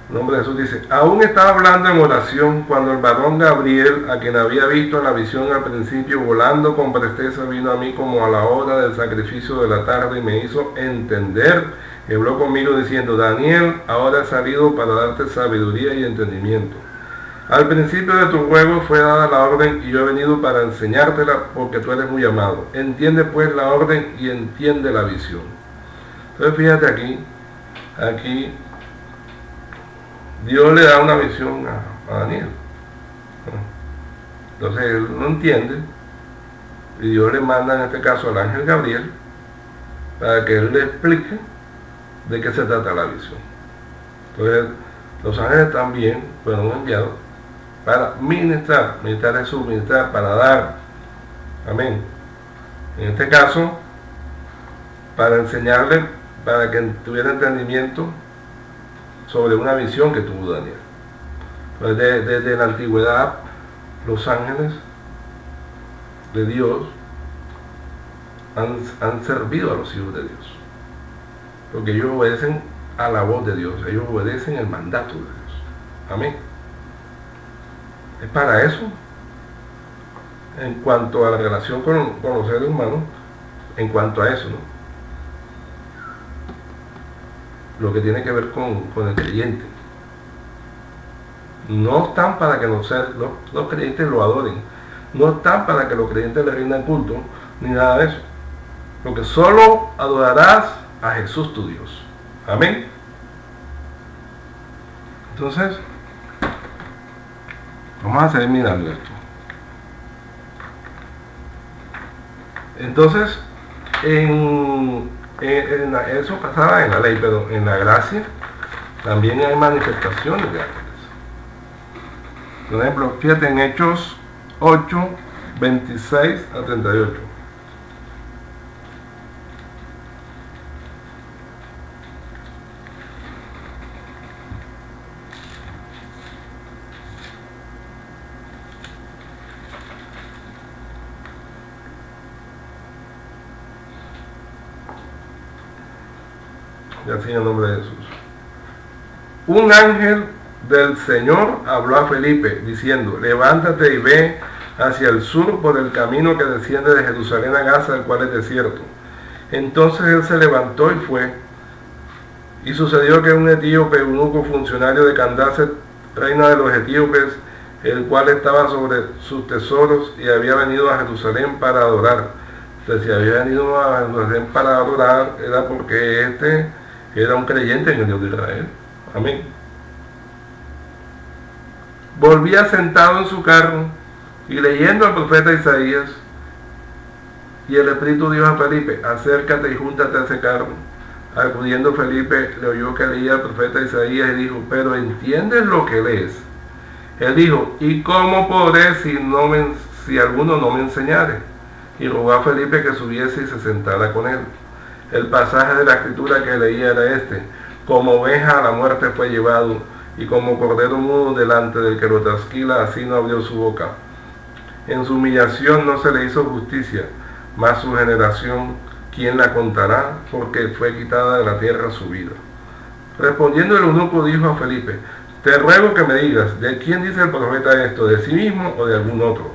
En nombre de Jesús dice, aún estaba hablando en oración cuando el varón Gabriel, a quien había visto en la visión al principio, volando con presteza, vino a mí como a la hora del sacrificio de la tarde y me hizo entender, y habló conmigo diciendo, Daniel, ahora he salido para darte sabiduría y entendimiento. Al principio de tu juego fue dada la orden y yo he venido para enseñártela porque tú eres muy amado. Entiende pues la orden y entiende la visión. Entonces fíjate aquí Dios le da una visión a Daniel. Entonces él no entiende y Dios le manda en este caso al ángel Gabriel para que él le explique de qué se trata la visión. Entonces los ángeles también fueron enviados para ministrar Jesús, ministrar, para dar. Amén. En este caso, para enseñarle, para que tuviera entendimiento sobre una visión que tuvo Daniel. Pues desde la antigüedad, los ángeles de Dios han servido a los hijos de Dios, porque ellos obedecen a la voz de Dios, ellos obedecen el mandato de Dios. Amén. Es para eso, en cuanto a la relación con los seres humanos, en cuanto a eso, ¿no? Lo que tiene que ver con el creyente. No están para que los creyentes lo adoren, no están para que los creyentes le rindan culto, ni nada de eso. Porque solo adorarás a Jesús tu Dios. Amén. Entonces, vamos a seguir mirando esto. Entonces, eso pasaba en la ley, pero en la gracia también hay manifestaciones de ángeles. Por ejemplo, fíjate en Hechos 8, 26 a 38. Y así en el nombre de Jesús. Un ángel del Señor habló a Felipe diciendo, levántate y ve hacia el sur por el camino que desciende de Jerusalén a Gaza, el cual es desierto. Entonces él se levantó y fue. Y sucedió que un etíope, eunuco, funcionario de Candace, reina de los etíopes, el cual estaba sobre sus tesoros y había venido a Jerusalén para adorar. Entonces, si había venido a Jerusalén para adorar, era porque era un creyente en el Dios de Israel. Amén. Volvía sentado en su carro y leyendo al profeta Isaías, y el Espíritu dijo a Felipe, acércate y júntate a ese carro. Acudiendo Felipe, le oyó que leía al profeta Isaías y dijo, pero ¿entiendes lo que lees? Él dijo, ¿y cómo podré si alguno no me enseñare? Y rogó a Felipe que subiese y se sentara con él. El pasaje de la escritura que leía era este, como oveja a la muerte fue llevado, y como cordero mudo delante del que lo trasquila, así no abrió su boca. En su humillación no se le hizo justicia, mas su generación, ¿quién la contará? Porque fue quitada de la tierra su vida. Respondiendo el eunuco dijo a Felipe, te ruego que me digas, ¿de quién dice el profeta esto? ¿De sí mismo o de algún otro?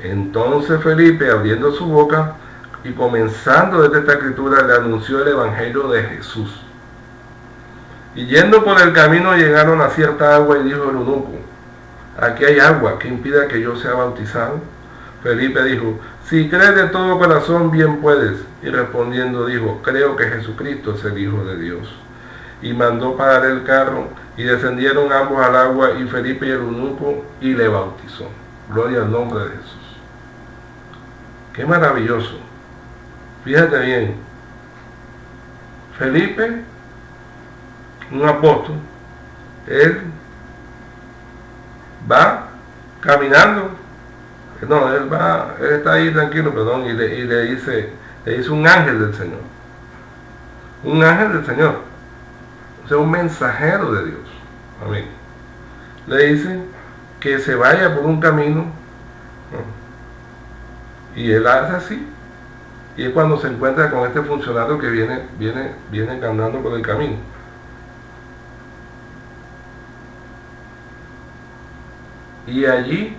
Entonces Felipe, abriendo su boca y comenzando desde esta escritura, le anunció el evangelio de Jesús. Y yendo por el camino llegaron a cierta agua y dijo el eunuco, aquí hay agua, ¿qué impide que yo sea bautizado? Felipe dijo, si crees de todo corazón, bien puedes. Y respondiendo dijo, creo que Jesucristo es el Hijo de Dios. Y mandó parar el carro, y descendieron ambos al agua, y Felipe y el eunuco, y le bautizó. Gloria al nombre de Jesús. Qué maravilloso. Fíjate bien. Felipe, un apóstol, él va caminando, él está ahí tranquilo, perdón, y le dice un ángel del Señor, o sea, un mensajero de Dios, amén, le dice que se vaya por un camino, y él hace así, y es cuando se encuentra con este funcionario que viene caminando por el camino. Y allí,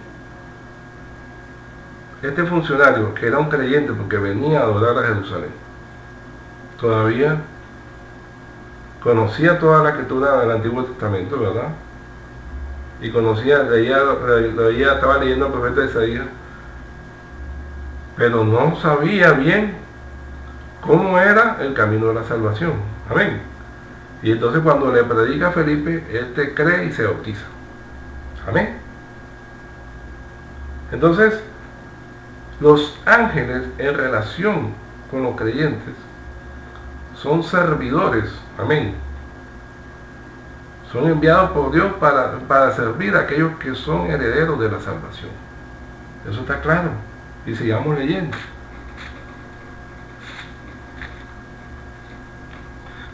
este funcionario, que era un creyente porque venía a adorar a Jerusalén, todavía conocía toda la escritura del Antiguo Testamento, ¿verdad? Y conocía, estaba leyendo al profeta Isaías, pero no sabía bien cómo era el camino de la salvación. Amén. Y entonces cuando le predica a Felipe, este cree y se bautiza. Amén. Entonces, los ángeles en relación con los creyentes son servidores. Amén. Son enviados por Dios para servir a aquellos que son herederos de la salvación. Eso está claro. Y sigamos leyendo.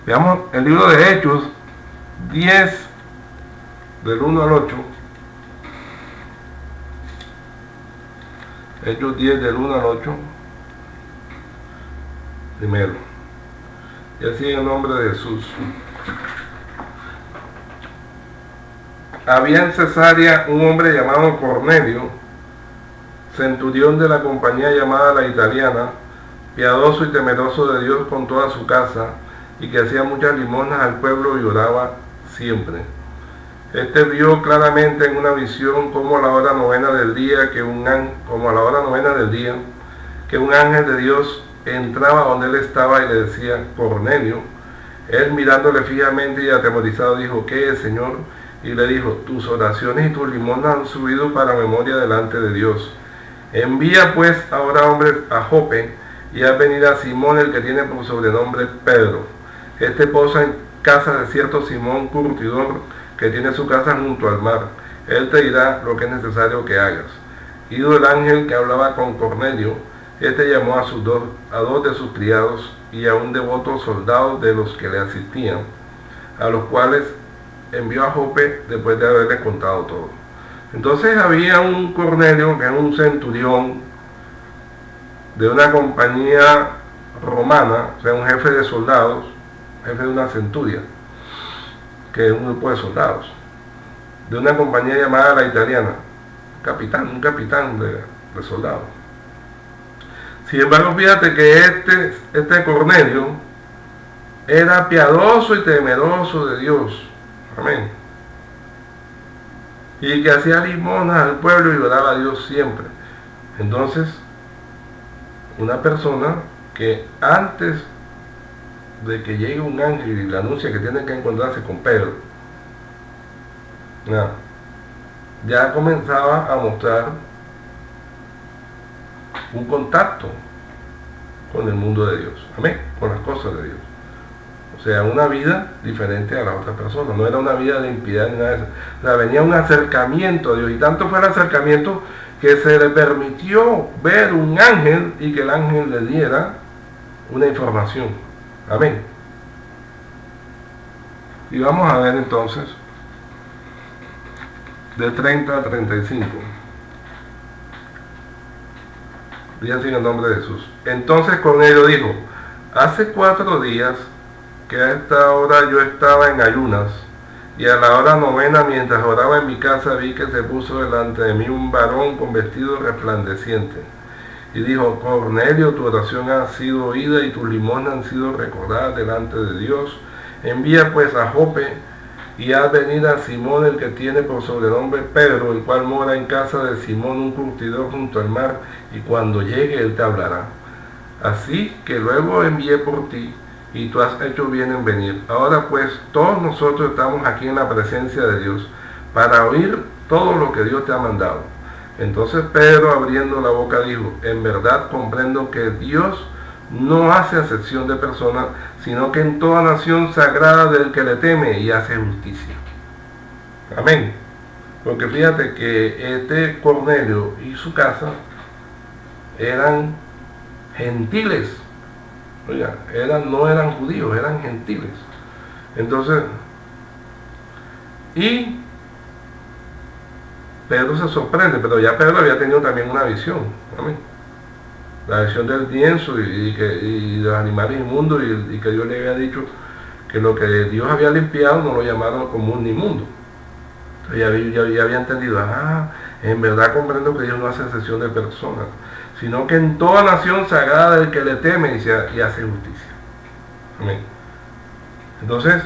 Veamos el libro de Hechos 10, del 1 al 8. Hechos 10, del 1 al 8. Primero. Y así en el nombre de Jesús. Había en Cesarea un hombre llamado Cornelio, centurión de la compañía llamada la Italiana, piadoso y temeroso de Dios con toda su casa, y que hacía muchas limosnas al pueblo y oraba siempre. Este vio claramente en una visión como a la hora novena del día que un ángel de Dios entraba donde él estaba y le decía: Cornelio. Él, mirándole fijamente y atemorizado, dijo: ¿Qué es, Señor? Y le dijo: tus oraciones y tus limosnas han subido para memoria delante de Dios. Envía pues ahora hombres a Jope y haz venir a Simón, el que tiene por sobrenombre Pedro. Este posa en casa de cierto Simón curtidor, que tiene su casa junto al mar. Él te dirá lo que es necesario que hagas. Ido el ángel que hablaba con Cornelio, este llamó a dos de sus criados y a un devoto soldado de los que le asistían, a los cuales envió a Jope después de haberle contado todo. Entonces había un Cornelio, que era un centurión de una compañía romana, o sea, un jefe de soldados, jefe de una centuria, que es un grupo de soldados, de una compañía llamada la Italiana, un capitán de soldados. Sin embargo, fíjate que este Cornelio era piadoso y temeroso de Dios. Amén. Y que hacía limosnas al pueblo y oraba a Dios siempre. Entonces, una persona que antes de que llegue un ángel y le anuncia que tiene que encontrarse con Pedro, ya comenzaba a mostrar un contacto con el mundo de Dios. Amén. Con las cosas de Dios. O sea, una vida diferente a la otra persona. No era una vida de impiedad ni nada de eso. O sea, venía un acercamiento a Dios. Y tanto fue el acercamiento que se le permitió ver un ángel y que el ángel le diera una información. Amén. Y vamos a ver entonces de 30 a 35. Dice así en el nombre de Jesús. Entonces Cornelio dijo: hace 4 días que a esta hora yo estaba en ayunas, y a la hora novena, mientras oraba en mi casa, vi que se puso delante de mí un varón con vestido resplandeciente. Y dijo: Cornelio, tu oración ha sido oída y tus limosnas han sido recordadas delante de Dios. Envía pues a Jope y haz venir a Simón, el que tiene por sobrenombre Pedro, el cual mora en casa de Simón, un curtidor junto al mar, y cuando llegue él te hablará. Así que luego envié por ti, y tú has hecho bien en venir. Ahora pues, todos nosotros estamos aquí en la presencia de Dios, para oír todo lo que Dios te ha mandado. Entonces Pedro, abriendo la boca, dijo: en verdad comprendo que Dios no hace acepción de personas, sino que en toda nación se agrada del que le teme y hace justicia. Amén. Porque fíjate que este Cornelio y su casa eran gentiles. Oiga, no eran judíos, eran gentiles. Entonces, y Pedro se sorprende, pero ya Pedro había tenido también una visión. Amén. La visión del lienzo y de los animales inmundos, y que Dios le había dicho que lo que Dios había limpiado no lo llamaron común ni inmundo. Ya había entendido, en verdad comprendo que Dios no hace excepción de personas, sino que en toda nación se agrada del que le teme y hace justicia. Amén. Entonces,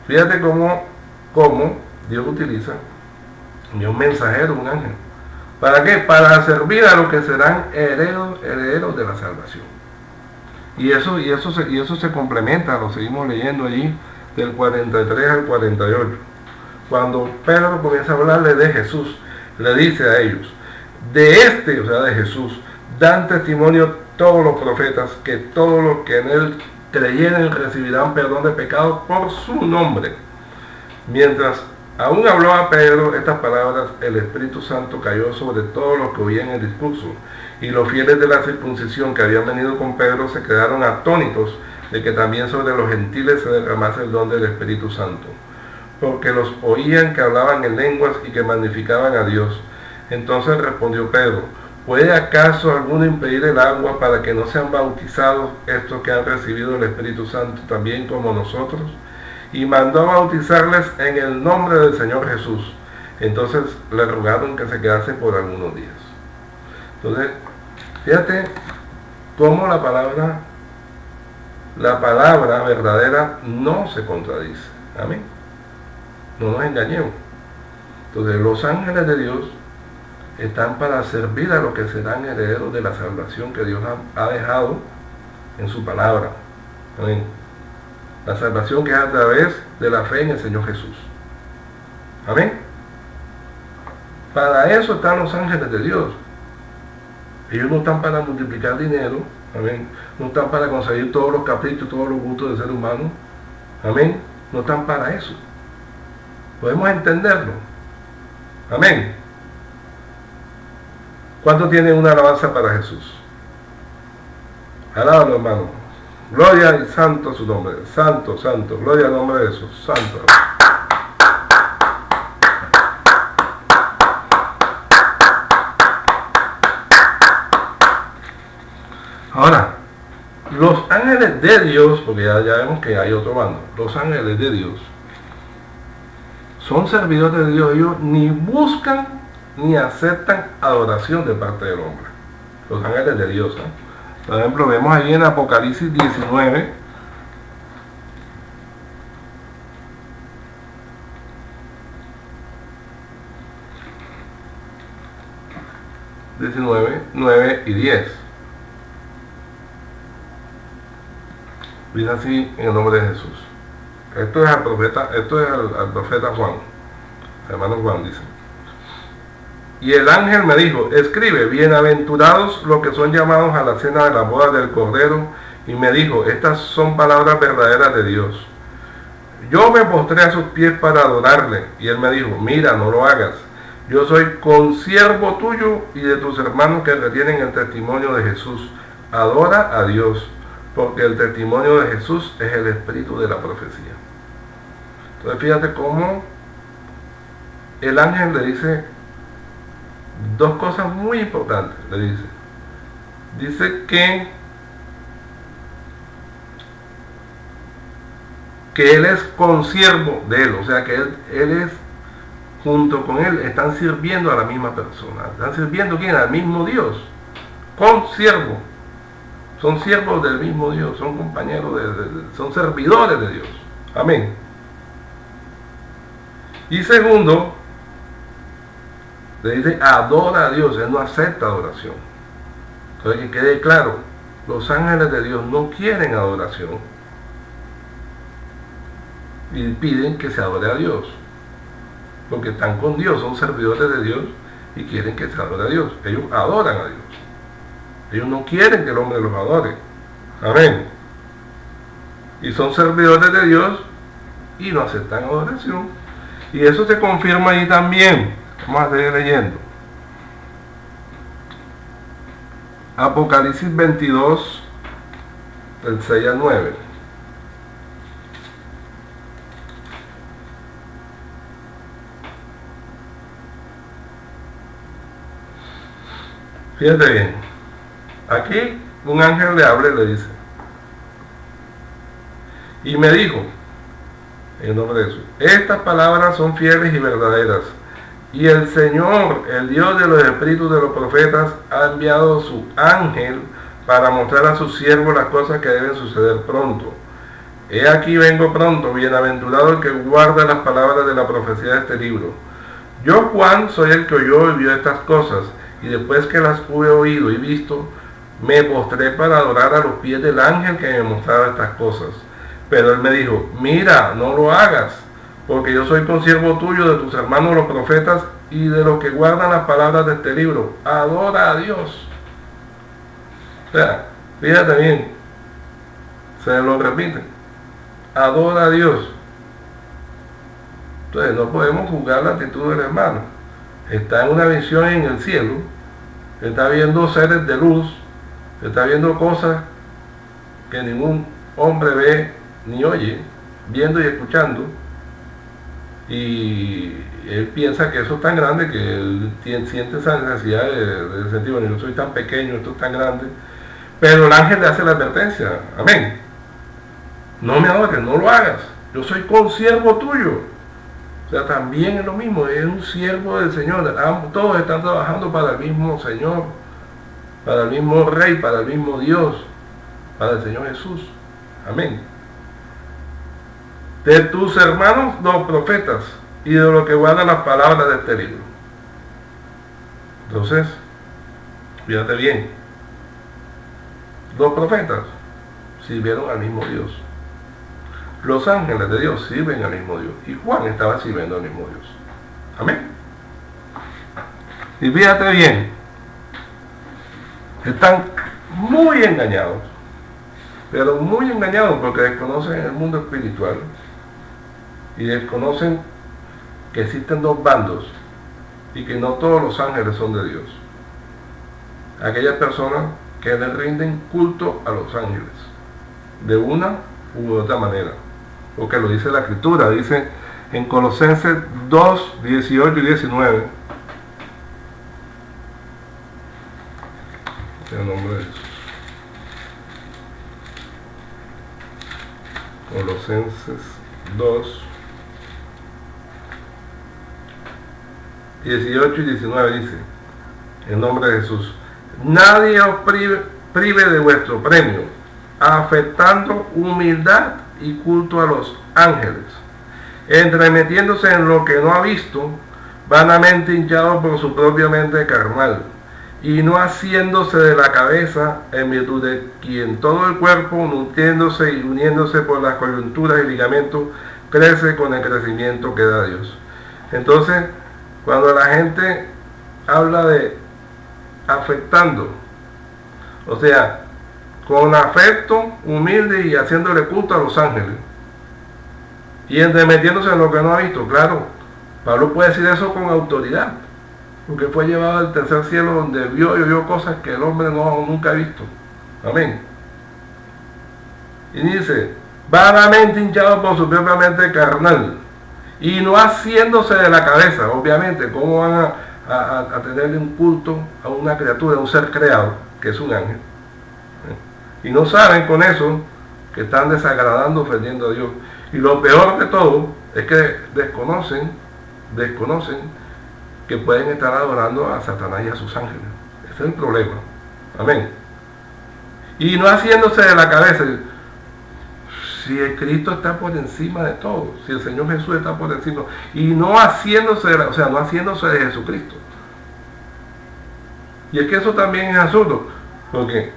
fíjate cómo Dios utiliza un mensajero, un ángel. ¿Para qué? Para servir a los que serán herederos de la salvación. Y eso se complementa, lo seguimos leyendo allí, del 43 al 48. Cuando Pedro comienza a hablarle de Jesús, le dice a ellos, o sea, de Jesús, dan testimonio todos los profetas, que todos los que en él creyeren recibirán perdón de pecados por su nombre. Mientras aún hablaba Pedro estas palabras, el Espíritu Santo cayó sobre todos los que oían el discurso, y los fieles de la circuncisión que habían venido con Pedro se quedaron atónitos de que también sobre los gentiles se derramase el don del Espíritu Santo, porque los oían que hablaban en lenguas y que magnificaban a Dios. Entonces respondió Pedro, ¿puede acaso alguno impedir el agua para que no sean bautizados estos que han recibido el Espíritu Santo también como nosotros? Y mandó a bautizarles en el nombre del Señor Jesús. Entonces le rogaron que se quedase por algunos días. Entonces, fíjate cómo la palabra verdadera no se contradice. Amén. No nos engañemos. Entonces, los ángeles de Dios están para servir a los que serán herederos de la salvación que Dios ha dejado en su palabra. Amén. La salvación que es a través de la fe en el Señor Jesús. Amén. Para eso están los ángeles de Dios. Ellos no están para multiplicar dinero. Amén. No están para conseguir todos los caprichos, todos los gustos del ser humano. Amén. No están para eso. Podemos entenderlo. Amén. ¿Cuánto tiene una alabanza para Jesús? Alábalo, hermano. Gloria y santo a su nombre. Santo, santo. Gloria al nombre de Jesús. Santo. Ahora, los ángeles de Dios, porque ya vemos que hay otro bando, los ángeles de Dios son servidores de Dios. Ellos ni buscan ni aceptan adoración de parte del hombre. Los ángeles de Dios. Por ejemplo, vemos ahí en Apocalipsis 19, ...19, 9 y 10. Dice así en el nombre de Jesús. Esto es al profeta Juan. Hermano Juan dice. Y el ángel me dijo, escribe, bienaventurados los que son llamados a la cena de la boda del Cordero. Y me dijo, estas son palabras verdaderas de Dios. Yo me postré a sus pies para adorarle. Y él me dijo, mira, no lo hagas. Yo soy consiervo tuyo y de tus hermanos que retienen el testimonio de Jesús. Adora a Dios, porque el testimonio de Jesús es el espíritu de la profecía. Entonces fíjate cómo el ángel le dice dos cosas muy importantes. Le dice que él es consiervo de él, o sea que él es, junto con él, están sirviendo a la misma persona. ¿Están sirviendo quién? Al mismo Dios. Consiervo. Son siervos del mismo Dios, son compañeros, son servidores de Dios. Amén. Y segundo, le dice, adora a Dios. Él no acepta adoración. Entonces, que quede claro, los ángeles de Dios no quieren adoración y piden que se adore a Dios, porque están con Dios, son servidores de Dios y quieren que se adore a Dios. Ellos adoran a Dios. Ellos no quieren que el hombre los adore. Amén. Y son servidores de Dios y no aceptan adoración. Y eso se confirma ahí también. Vamos a seguir leyendo. Apocalipsis 22, del 6 al 9. Fíjate bien. Aquí un ángel le habla y le dice, y me dijo, En el nombre de Jesús. Estas palabras son fieles y verdaderas. Y el Señor, el Dios de los espíritus de los profetas, ha enviado su ángel para mostrar a sus siervos las cosas que deben suceder pronto. He aquí vengo pronto, bienaventurado el que guarda las palabras de la profecía de este libro. Yo, Juan, soy el que oyó y vio estas cosas, y después que las hube oído y visto, me postré para adorar a los pies del ángel que me mostraba estas cosas. Pero él me dijo, mira, no lo hagas, porque yo soy consiervo tuyo de tus hermanos los profetas y de los que guardan las palabras de este libro. Adora a Dios. O sea, fíjate bien, se lo repite. Adora a Dios. Entonces no podemos juzgar la actitud del hermano. Está en una visión en el cielo, está viendo seres de luz, está viendo cosas que ningún hombre ve ni oye, viendo y escuchando, y él piensa que eso es tan grande que él siente esa necesidad de sentir, bueno, yo soy tan pequeño, esto es tan grande, pero el ángel le hace la advertencia, amén, no me adores, no lo hagas, yo soy consiervo tuyo. O sea, también es lo mismo, es un siervo del Señor, todos están trabajando para el mismo Señor, para el mismo Rey, para el mismo Dios, para el Señor Jesús, amén. De tus hermanos los profetas y de los que guardan las palabras de este libro. Entonces, fíjate bien, los profetas sirvieron al mismo Dios. Los ángeles de Dios sirven al mismo Dios. Y Juan estaba sirviendo al mismo Dios. Amén. Y fíjate bien, están muy engañados, pero muy engañados porque desconocen el mundo espiritual y desconocen que existen dos bandos y que no todos los ángeles son de Dios. Aquellas personas que le rinden culto a los ángeles de una u otra manera, porque lo dice la Escritura, dice en Colosenses 2, 18 y 19, en el nombre de Jesús. Colosenses 2, 18 y 19 dice, en nombre de Jesús, nadie os prive de vuestro premio, afectando humildad y culto a los ángeles, entremetiéndose en lo que no ha visto, vanamente hinchado por su propia mente carnal, y no haciéndose de la cabeza, en virtud de quien todo el cuerpo, nutriéndose y uniéndose por las coyunturas y ligamentos, crece con el crecimiento que da Dios. Entonces, cuando la gente habla de afectando, o sea, con afecto humilde y haciéndole culto a los ángeles, y entremetiéndose en lo que no ha visto, claro, Pablo puede decir eso con autoridad, porque fue llevado al tercer cielo donde vio y oyó cosas que el hombre nunca ha visto. Amén. Y dice, vanamente hinchado por su propia mente carnal, y no haciéndose de la cabeza. Obviamente, ¿cómo van a tenerle un culto a una criatura, a un ser creado, que es un ángel? Y no saben con eso que están desagradando, ofendiendo a Dios. Y lo peor de todo es que desconocen que pueden estar adorando a Satanás y a sus ángeles. Ese es el problema. Amén. Y no haciéndose de la cabeza. Si el Cristo está por encima de todo, si el Señor Jesús está por encima, y no haciéndose de no haciéndose de Jesucristo. Y es que eso también es absurdo, porque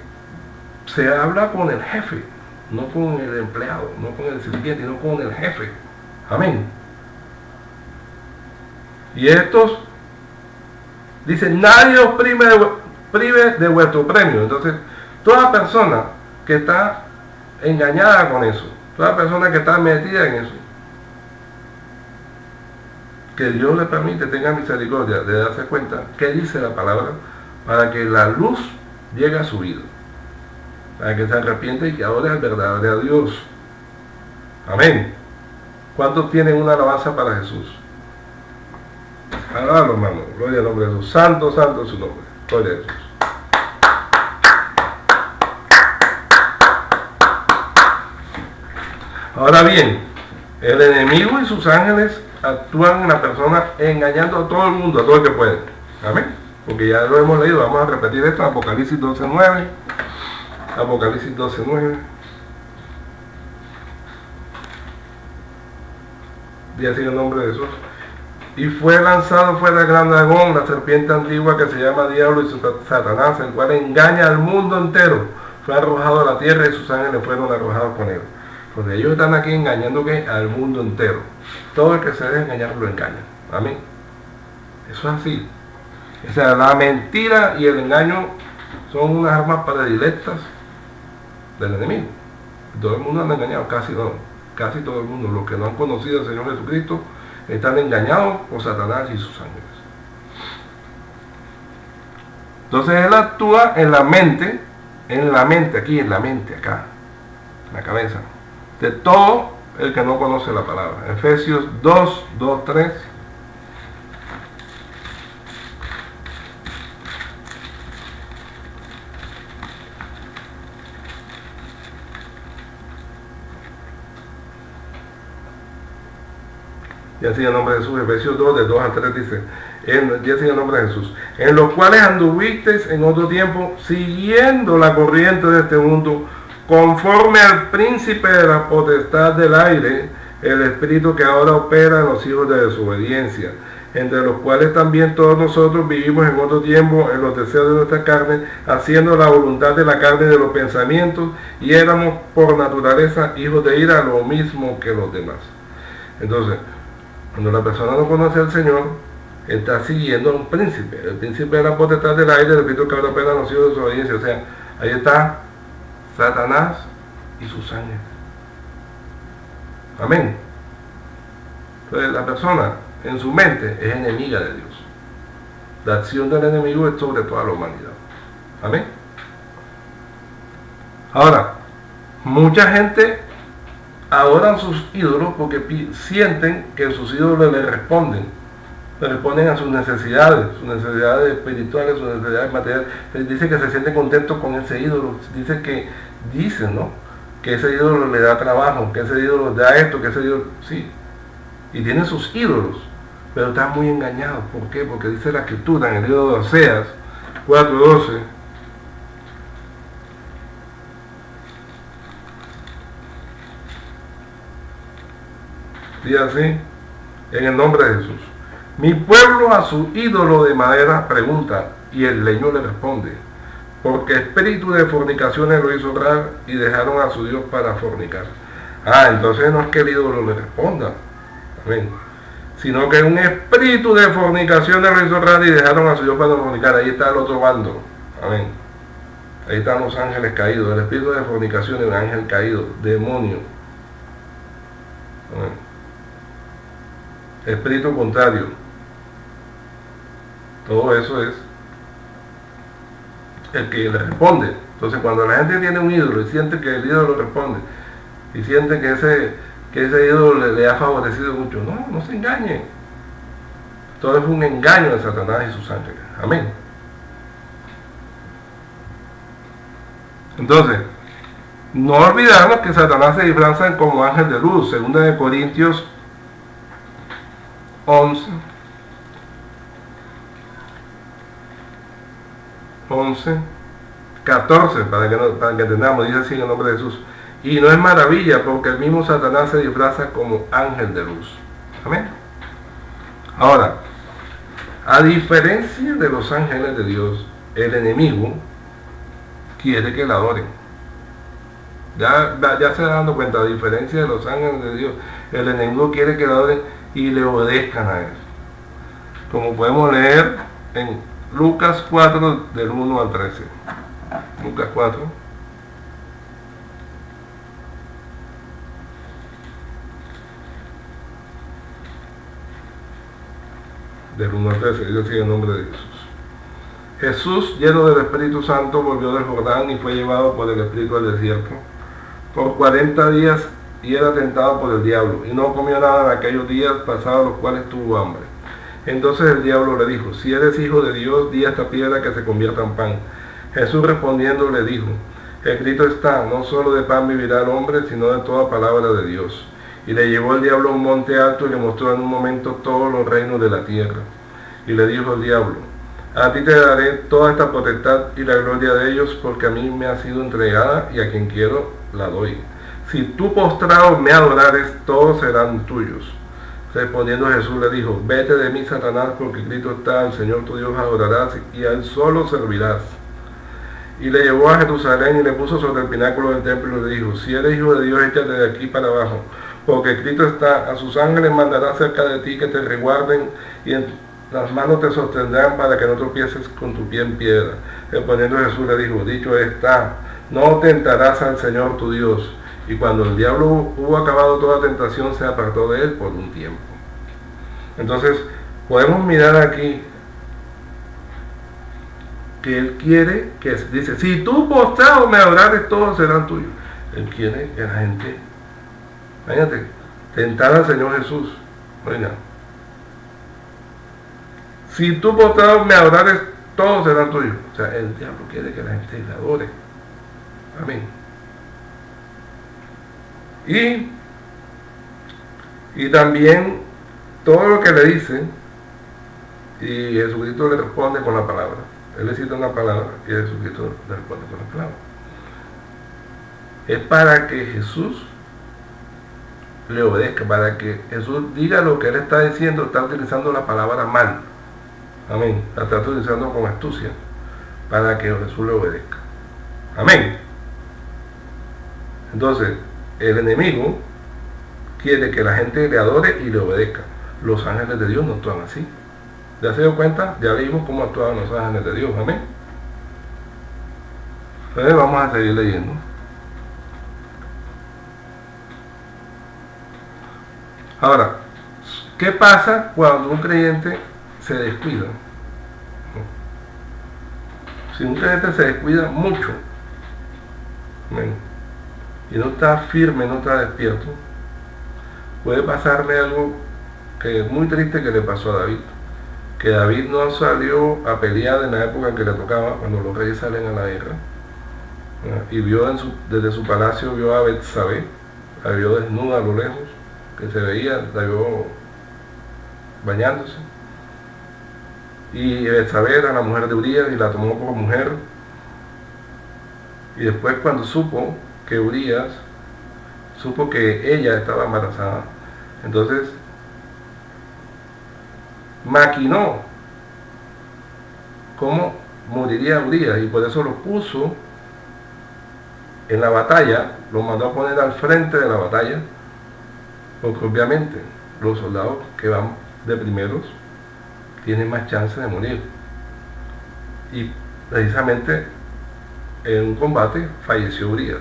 se habla con el jefe, no con el empleado, no con el sirviente, sino con el jefe. Amén. Y estos dicen, nadie os prive de vuestro premio. Entonces, toda persona que está engañada con eso, toda persona que está metida en eso, que Dios le permite, tenga misericordia de darse cuenta qué dice la palabra, para que la luz llegue a su vida, para que se arrepiente y que adore al verdadero Dios. Amén. ¿Cuántos tienen una alabanza para Jesús? Alabado, hermano. Gloria al nombre de Jesús. Santo, santo es su nombre. Gloria a Jesús. Ahora bien, El enemigo y sus ángeles actúan en la persona engañando a todo el mundo, a todo el que puede. Amén. Porque ya lo hemos leído, vamos a repetir esto, Apocalipsis 12:9. Apocalipsis 12:9. Y así en el nombre de Jesús. Y fue lanzado fuera el gran dragón, la serpiente antigua que se llama Diablo y Satanás, el cual engaña al mundo entero. Fue arrojado a la tierra y sus ángeles fueron arrojados con él. Porque ellos están aquí engañando ¿qué? Al mundo entero. Todo el que se deja engañar lo engaña. Amén. Eso es así. O sea, la mentira y el engaño son unas armas predilectas del enemigo. Todo el mundo anda engañado, casi todo el mundo. Los que no han conocido al Señor Jesucristo están engañados por Satanás y sus ángeles. Entonces él actúa en la mente, aquí en la mente, acá, en la cabeza, de todo el que no conoce la palabra. Efesios 2:3. Y así en nombre de Jesús, Efesios 2:2-3 dice, y así en nombre de Jesús, en los cuales anduvisteis en otro tiempo, siguiendo la corriente de este mundo, conforme al príncipe de la potestad del aire, el espíritu que ahora opera en los hijos de desobediencia, entre los cuales también todos nosotros vivimos en otro tiempo en los deseos de nuestra carne, haciendo la voluntad de la carne y de los pensamientos, y éramos por naturaleza hijos de ira, lo mismo que los demás. Entonces, cuando la persona no conoce al Señor, está siguiendo a un príncipe. El príncipe de la potestad del aire, el espíritu que ahora opera en los hijos de desobediencia. O sea, ahí está Satanás y sus ángeles. Amén. Entonces la persona en su mente es enemiga de Dios. La acción del enemigo es sobre toda la humanidad. Amén. Ahora, mucha gente adoran sus ídolos porque sienten que sus ídolos le responden a sus necesidades espirituales, sus necesidades materiales. Dice que se sienten contentos con ese ídolo. Dicen, ¿no? Que ese ídolo le da trabajo, que ese ídolo da esto, que ese ídolo, sí. Y tienen sus ídolos, pero están muy engañados. ¿Por qué? Porque dice la Escritura en el libro de Oseas 4:12. Dice así, en el nombre de Jesús. Mi pueblo a su ídolo de madera pregunta, y el leño le responde, porque espíritu de fornicaciones lo hizo honrar y dejaron a su Dios para fornicar. Entonces no es que el ídolo le responda, amén, sino que un espíritu de fornicaciones lo hizo honrar y dejaron a su Dios para fornicar. Ahí está el otro bando, amén. Ahí están los ángeles caídos, el espíritu de fornicaciones, un ángel caído, demonio, amén. Espíritu contrario. Todo eso es el que le responde. Entonces cuando la gente tiene un ídolo y siente que el ídolo responde y siente que ese ídolo le ha favorecido mucho, no se engañen. Todo es un engaño de Satanás y sus ángeles. Amén. Entonces, no olvidarnos que Satanás se disfraza como ángel de luz. 2 Corintios 11:14, para que entendamos, dice así en el nombre de Jesús. Y no es maravilla, porque el mismo Satanás se disfraza como ángel de luz. Amén. Ahora, a diferencia de los ángeles de Dios, el enemigo quiere que la adoren. Ya se está dando cuenta, a diferencia de los ángeles de Dios, el enemigo quiere que la adoren y le obedezcan a él. Como podemos leer en Lucas 4, del 1 al 13. Lucas 4. Del 1 al 13, dice así en el nombre de Jesús. Jesús, lleno del Espíritu Santo, volvió del Jordán y fue llevado por el Espíritu al desierto por 40 días y era tentado por el diablo, y no comió nada en aquellos días pasados los cuales tuvo hambre. Entonces el diablo le dijo, si eres hijo de Dios, di a esta piedra que se convierta en pan. Jesús respondiendo le dijo, escrito está, no solo de pan vivirá el hombre, sino de toda palabra de Dios. Y le llevó el diablo a un monte alto y le mostró en un momento todos los reinos de la tierra. Y le dijo el diablo: a ti te daré toda esta potestad y la gloria de ellos, porque a mí me ha sido entregada y a quien quiero la doy. Si tú postrado me adorares, todos serán tuyos. Respondiendo Jesús le dijo: vete de mí, Satanás, porque escrito está: al Señor tu Dios adorarás y a él solo servirás. Y le llevó a Jerusalén y le puso sobre el pináculo del templo y le dijo: si eres hijo de Dios, échate de aquí para abajo, porque escrito está: a sus ángeles mandará cerca de ti que te resguarden, y en las manos te sostendrán para que no tropieces con tu pie en piedra. Respondiendo Jesús le dijo: dicho está, no tentarás al Señor tu Dios. Y cuando el diablo hubo acabado toda tentación, se apartó de él por un tiempo. Entonces, podemos mirar aquí que él quiere que dice: si tú postrado me adorares, todos serán tuyos. Él quiere que la gente, imagínate, tentar al Señor Jesús. Oiga, si tú postrado me adorares, todos serán tuyos. O sea, el diablo quiere que la gente le adore. Amén. Y también todo lo que le dice, y Jesucristo le responde con la palabra. Él le cita una palabra y Jesucristo le responde con la palabra. Es para que Jesús le obedezca, para que Jesús diga lo que él está diciendo. Está utilizando la palabra mal. Amén. La está utilizando con astucia para que Jesús le obedezca. Amén. Entonces, el enemigo quiere que la gente le adore y le obedezca. Los ángeles de Dios no actúan así. ¿Ya se dio cuenta? Ya vimos cómo actuaban los ángeles de Dios. Amén. Entonces vamos a seguir leyendo. Ahora, ¿qué pasa cuando un creyente se descuida? Si un creyente se descuida mucho, amén, y no está firme, no está despierto, puede pasarle algo que es muy triste que le pasó a David. Que David no salió a pelear en la época en que le tocaba, cuando los reyes salen a la guerra, y vio desde su palacio, vio a Betsabé, la vio desnuda a lo lejos, que se veía, la vio bañándose, y Betsabé era la mujer de Urías y la tomó como mujer. Y después, cuando supo que Urías, supo que ella estaba embarazada, entonces maquinó cómo moriría Urías, y por eso lo puso en la batalla, lo mandó a poner al frente de la batalla, porque obviamente los soldados que van de primeros tienen más chance de morir. Y precisamente en un combate falleció Urías.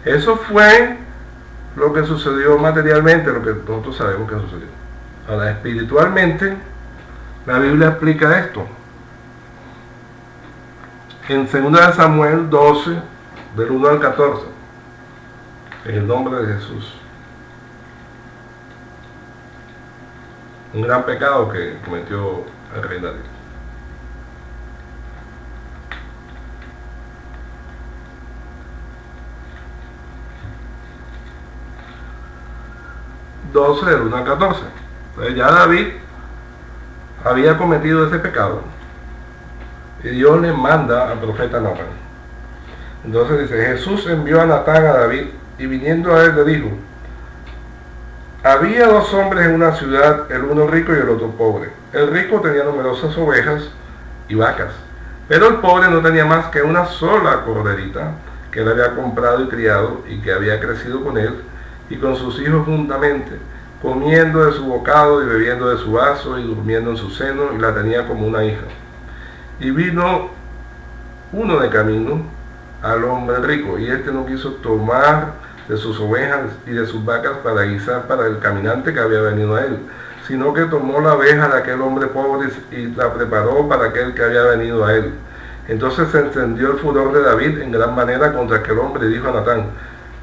Eso fue lo que sucedió materialmente, lo que nosotros sabemos que sucedió. Ahora, espiritualmente, la Biblia explica esto. En 2 Samuel 12, del 1 al 14, en el nombre de Jesús. Un gran pecado que cometió el rey David. Del 1 al 14. Entonces ya David había cometido ese pecado y Dios le manda al profeta Natán. Entonces dice: Jesús envió a Natán a David, y viniendo a él le dijo: había dos hombres en una ciudad, el uno rico y el otro pobre. El rico tenía numerosas ovejas y vacas, pero el pobre no tenía más que una sola corderita que él había comprado y criado, y que había crecido con él y con sus hijos juntamente, comiendo de su bocado y bebiendo de su vaso y durmiendo en su seno, y la tenía como una hija. Y vino uno de camino al hombre rico, y este no quiso tomar de sus ovejas y de sus vacas para guisar para el caminante que había venido a él, sino que tomó la oveja de aquel hombre pobre y la preparó para aquel que había venido a él. Entonces se encendió el furor de David en gran manera contra aquel hombre, y dijo a Natán: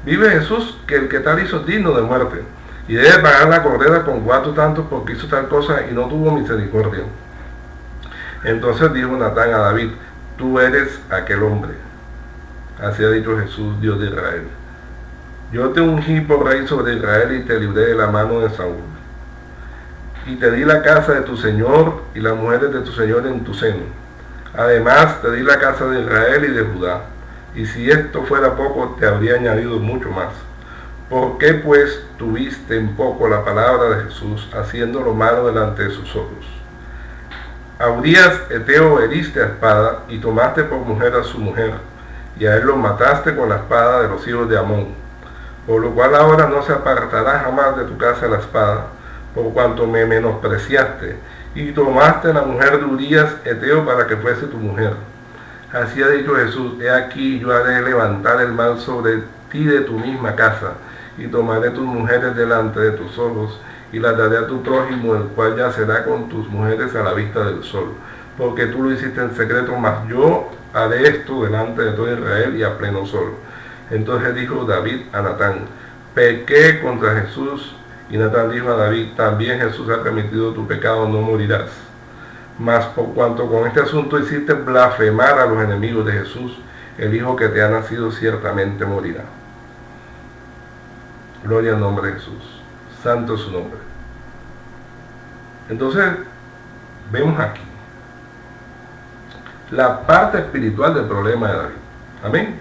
vive Jesús, que el que tal hizo es digno de muerte, y debe pagar la cordera con 4 tantos porque hizo tal cosa y no tuvo misericordia. Entonces dijo Natán a David: tú eres aquel hombre. Así ha dicho Jesús, Dios de Israel. Yo te ungí por rey sobre Israel y te libré de la mano de Saúl. Y te di la casa de tu señor y las mujeres de tu señor en tu seno. Además te di la casa de Israel y de Judá. Y si esto fuera poco, te habría añadido mucho más. ¿Por qué pues tuviste en poco la palabra de Jesús, haciendo lo malo delante de sus ojos? A Urías Eteo heriste a espada y tomaste por mujer a su mujer, y a él lo mataste con la espada de los hijos de Amón. Por lo cual ahora no se apartará jamás de tu casa la espada, por cuanto me menospreciaste, y tomaste la mujer de Urías Eteo para que fuese tu mujer. Así ha dicho Jesús: he aquí yo haré levantar el mal sobre ti de tu misma casa, y tomaré tus mujeres delante de tus ojos, y las daré a tu prójimo, el cual yacerá con tus mujeres a la vista del sol. Porque tú lo hiciste en secreto, mas yo haré esto delante de todo Israel y a pleno sol. Entonces dijo David a Natán: pequé contra Jesús. Y Natán dijo a David: también Jesús ha remitido tu pecado, no morirás. Mas por cuanto con este asunto hiciste blasfemar a los enemigos de Jesús, el Hijo que te ha nacido ciertamente morirá. Gloria al nombre de Jesús. Santo es su nombre. Entonces, vemos aquí la parte espiritual del problema de David. Amén.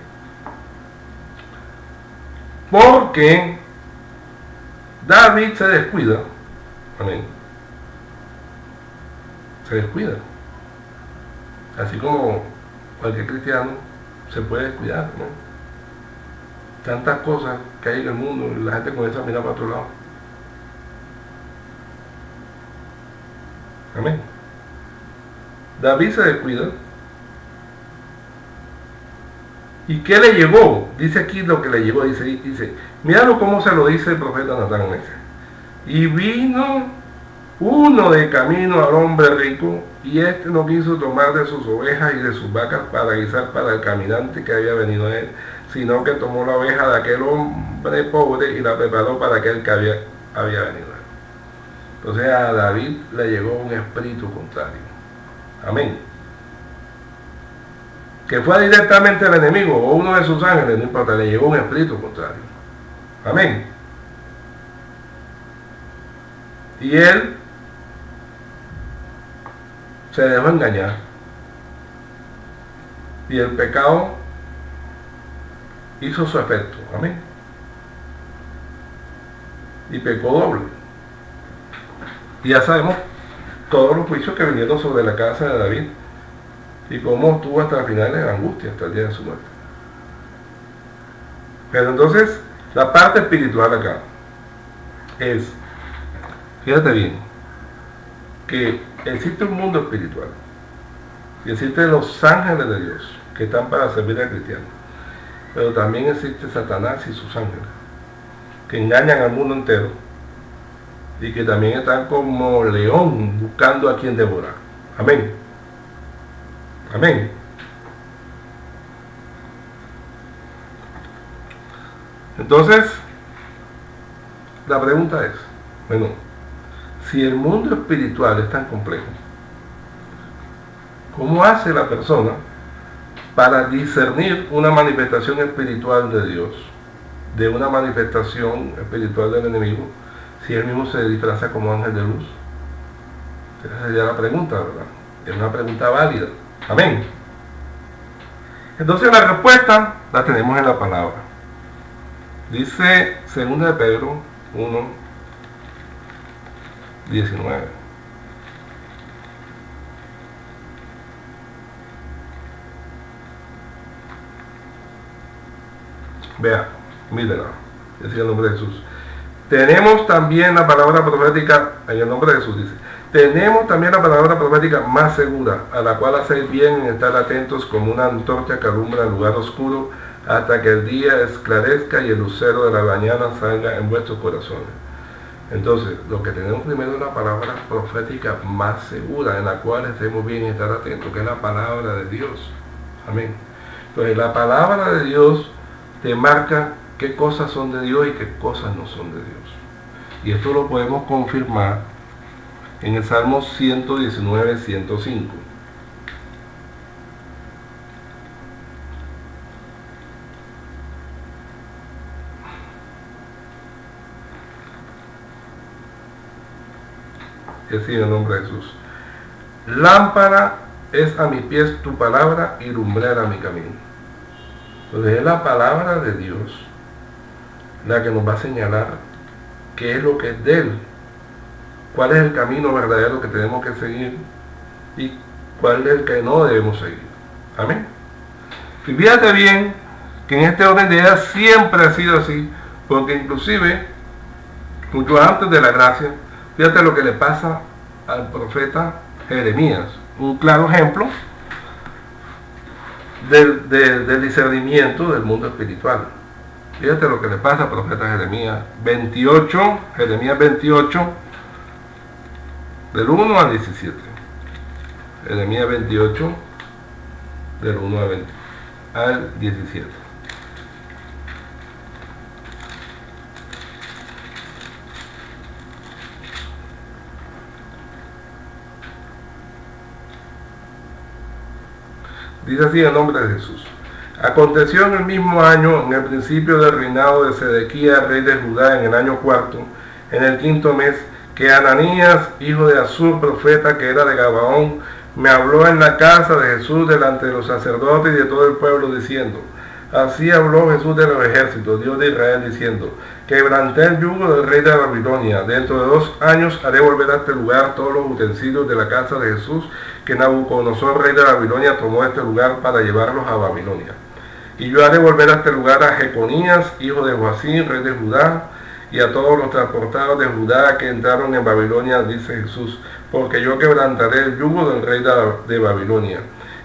Porque David se descuida. Amén. Se descuida. Así como cualquier cristiano se puede descuidar, ¿no? Tantas cosas que hay en el mundo y la gente comienza a mirar para otro lado. Amén. David se descuida. ¿Y qué le llegó? Dice aquí lo que le llegó. Dice, míralo cómo se lo dice el profeta Natán. Y vino uno de camino al hombre rico, y este no quiso tomar de sus ovejas y de sus vacas para guisar para el caminante que había venido a él, sino que tomó la oveja de aquel hombre pobre y la preparó para aquel que había venido a él. Entonces a David le llegó un espíritu contrario. Amén. Que fue directamente el enemigo o uno de sus ángeles, no importa, le llegó un espíritu contrario. Amén. Y él se dejó engañar. Y el pecado hizo su efecto. Amén. Y pecó doble. Y ya sabemos todos los juicios que vinieron sobre la casa de David y cómo estuvo hasta el final en angustia, hasta el día de su muerte. Pero entonces, la parte espiritual acá es, fíjate bien, que existe un mundo espiritual y existen los ángeles de Dios que están para servir al cristiano, pero también existe Satanás y sus ángeles que engañan al mundo entero y que también están como león buscando a quien devorar. Amén. Amén. Entonces, la pregunta es, bueno, si el mundo espiritual es tan complejo, ¿cómo hace la persona para discernir una manifestación espiritual de Dios de una manifestación espiritual del enemigo, si él mismo se disfraza como ángel de luz? Esa sería la pregunta, ¿verdad? Es una pregunta válida. Amén. Entonces la respuesta la tenemos en la palabra. Dice 2 de Pedro 1, 19. Vea, mírela, decía el nombre de Jesús. Tenemos también la palabra profética, en el nombre de Jesús dice, tenemos también la palabra profética más segura, a la cual hacéis bien en estar atentos como una antorcha que alumbra el lugar oscuro, hasta que el día esclarezca y el lucero de la mañana salga en vuestros corazones. Entonces, lo que tenemos primero es la palabra profética más segura, en la cual hacemos bien en estar atentos, que es la palabra de Dios. Amén. Entonces, la palabra de Dios te marca qué cosas son de Dios y qué cosas no son de Dios. Y esto lo podemos confirmar en el Salmo 119, 105. y así en el nombre de Jesús. Lámpara es a mis pies tu palabra y lumbrera mi camino. Entonces es la palabra de Dios la que nos va a señalar qué es lo que es de Él, cuál es el camino verdadero que tenemos que seguir y cuál es el que no debemos seguir. Amén. Y fíjate bien que en este orden de ideas siempre ha sido así, porque inclusive mucho antes de la gracia, fíjate lo que le pasa al profeta Jeremías, un claro ejemplo del discernimiento del mundo espiritual. Fíjate lo que le pasa al profeta Jeremías 28, Jeremías 28, del 1 al 17. Jeremías 28, del 1 al 17. Dice así en nombre de Jesús. Aconteció en el mismo año, en el principio del reinado de Sedequías, rey de Judá, en el año cuarto, en el quinto mes, que Ananías, hijo de Azur, profeta, que era de Gabaón, me habló en la casa de Jesús delante de los sacerdotes y de todo el pueblo, diciendo: así habló Jesús de los ejércitos, Dios de Israel, diciendo: quebranté el yugo del rey de Babilonia. Dentro de 2 años haré volver a este lugar todos los utensilios de la casa de Jesús, que Nabucodonosor, rey de Babilonia, tomó este lugar para llevarlos a Babilonia. Y yo haré volver a este lugar a Jeconías, hijo de Joacim, rey de Judá, y a todos los transportados de Judá que entraron en Babilonia, dice Jesús, porque yo quebrantaré el yugo del rey de Babilonia.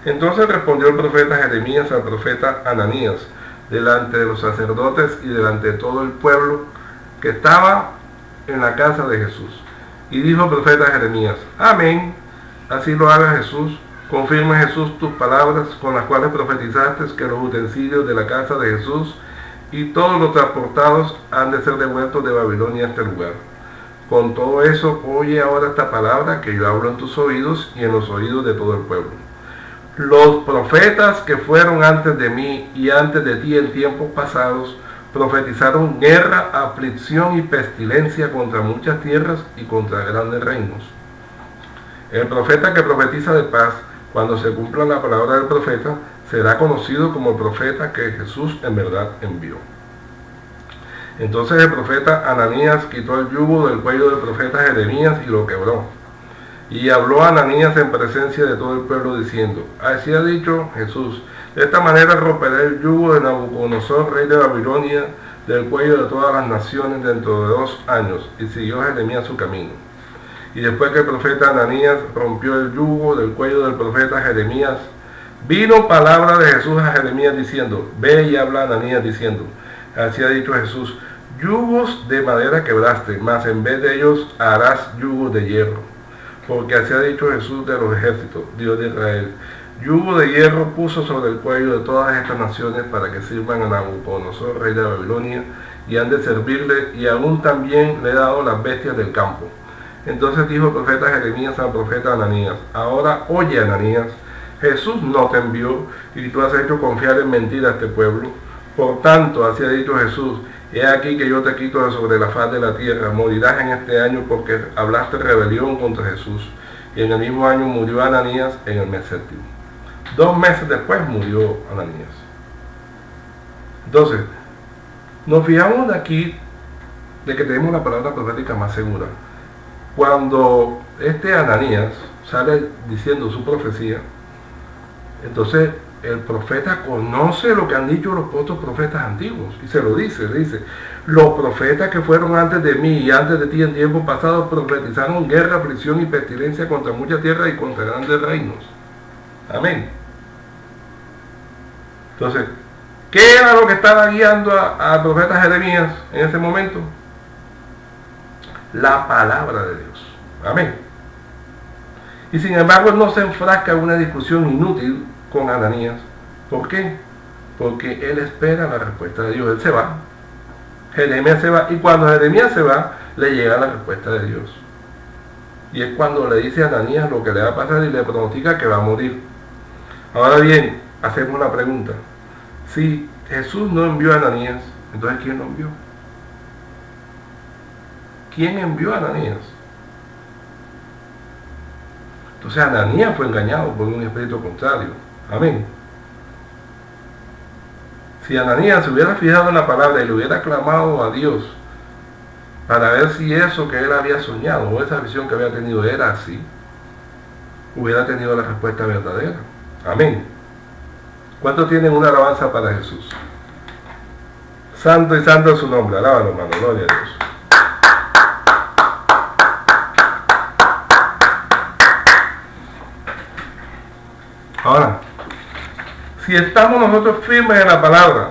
Entonces respondió el profeta Jeremías al profeta Ananías, delante de los sacerdotes y delante de todo el pueblo que estaba en la casa de Jesús. Y dijo el profeta Jeremías: amén, así lo haga Jesús. Confirma Jesús tus palabras con las cuales profetizaste que los utensilios de la casa de Jesús y todos los transportados han de ser devueltos de Babilonia a este lugar. Con todo eso, oye ahora esta palabra que yo hablo en tus oídos y en los oídos de todo el pueblo. Los profetas que fueron antes de mí y antes de ti en tiempos pasados profetizaron guerra, aflicción y pestilencia contra muchas tierras y contra grandes reinos. El profeta que profetiza de paz, cuando se cumpla la palabra del profeta, será conocido como el profeta que Jesús en verdad envió. Entonces el profeta Ananías quitó el yugo del cuello del profeta Jeremías y lo quebró. Y habló Ananías en presencia de todo el pueblo diciendo: así ha dicho Jesús, de esta manera romperé el yugo de Nabucodonosor, rey de Babilonia, del cuello de todas las naciones dentro de 2 años. Y siguió Jeremías su camino. Y después que el profeta Ananías rompió el yugo del cuello del profeta Jeremías, vino palabra de Jesús a Jeremías diciendo: ve y habla a Ananías diciendo: así ha dicho Jesús, yugos de madera quebraste, mas en vez de ellos harás yugos de hierro. Porque así ha dicho Jesús de los ejércitos, Dios de Israel: yugo de hierro puso sobre el cuello de todas estas naciones para que sirvan a Nabucodonosor, rey de Babilonia, y han de servirle, y aún también le he dado las bestias del campo. Entonces dijo el profeta Jeremías al profeta Ananías: ahora oye, Ananías, Jesús no te envió, y tú has hecho confiar en mentira a este pueblo. Por tanto, así ha dicho Jesús: he aquí que yo te quito de sobre la faz de la tierra, morirás en este año porque hablaste rebelión contra Jesús. Y en el mismo año murió Ananías en el mes 7. 2 meses después murió Ananías. Entonces, nos fijamos de aquí de que tenemos la palabra profética más segura. Cuando este Ananías sale diciendo su profecía, entonces el profeta conoce lo que han dicho los otros profetas antiguos y se lo dice, le dice: los profetas que fueron antes de mí y antes de ti en tiempos pasados profetizaron guerra, aflicción y pestilencia contra mucha tierra y contra grandes reinos. Amén. Entonces, ¿qué era lo que estaba guiando al profeta Jeremías en ese momento? La palabra de Dios. Amén. Y sin embargo, él no se enfrasca en una discusión inútil con Ananías. ¿Por qué? Porque él espera la respuesta de Dios. Él se va. Jeremías se va. Y cuando Jeremías se va, le llega la respuesta de Dios. Y es cuando le dice a Ananías lo que le va a pasar y le pronostica que va a morir. Ahora bien, hacemos una pregunta. Si Jesús no envió a Ananías, entonces ¿quién lo envió? ¿Quién envió a Ananías? Entonces Ananías fue engañado por un espíritu contrario. Amén. Si Ananías se hubiera fijado en la palabra y le hubiera clamado a Dios para ver si eso que él había soñado o esa visión que había tenido era así, hubiera tenido la respuesta verdadera. Amén. ¿Cuántos tienen una alabanza para Jesús? Santo y santo es su nombre. Alábalo, hermano. Gloria a Dios. Ahora, si estamos nosotros firmes en la palabra,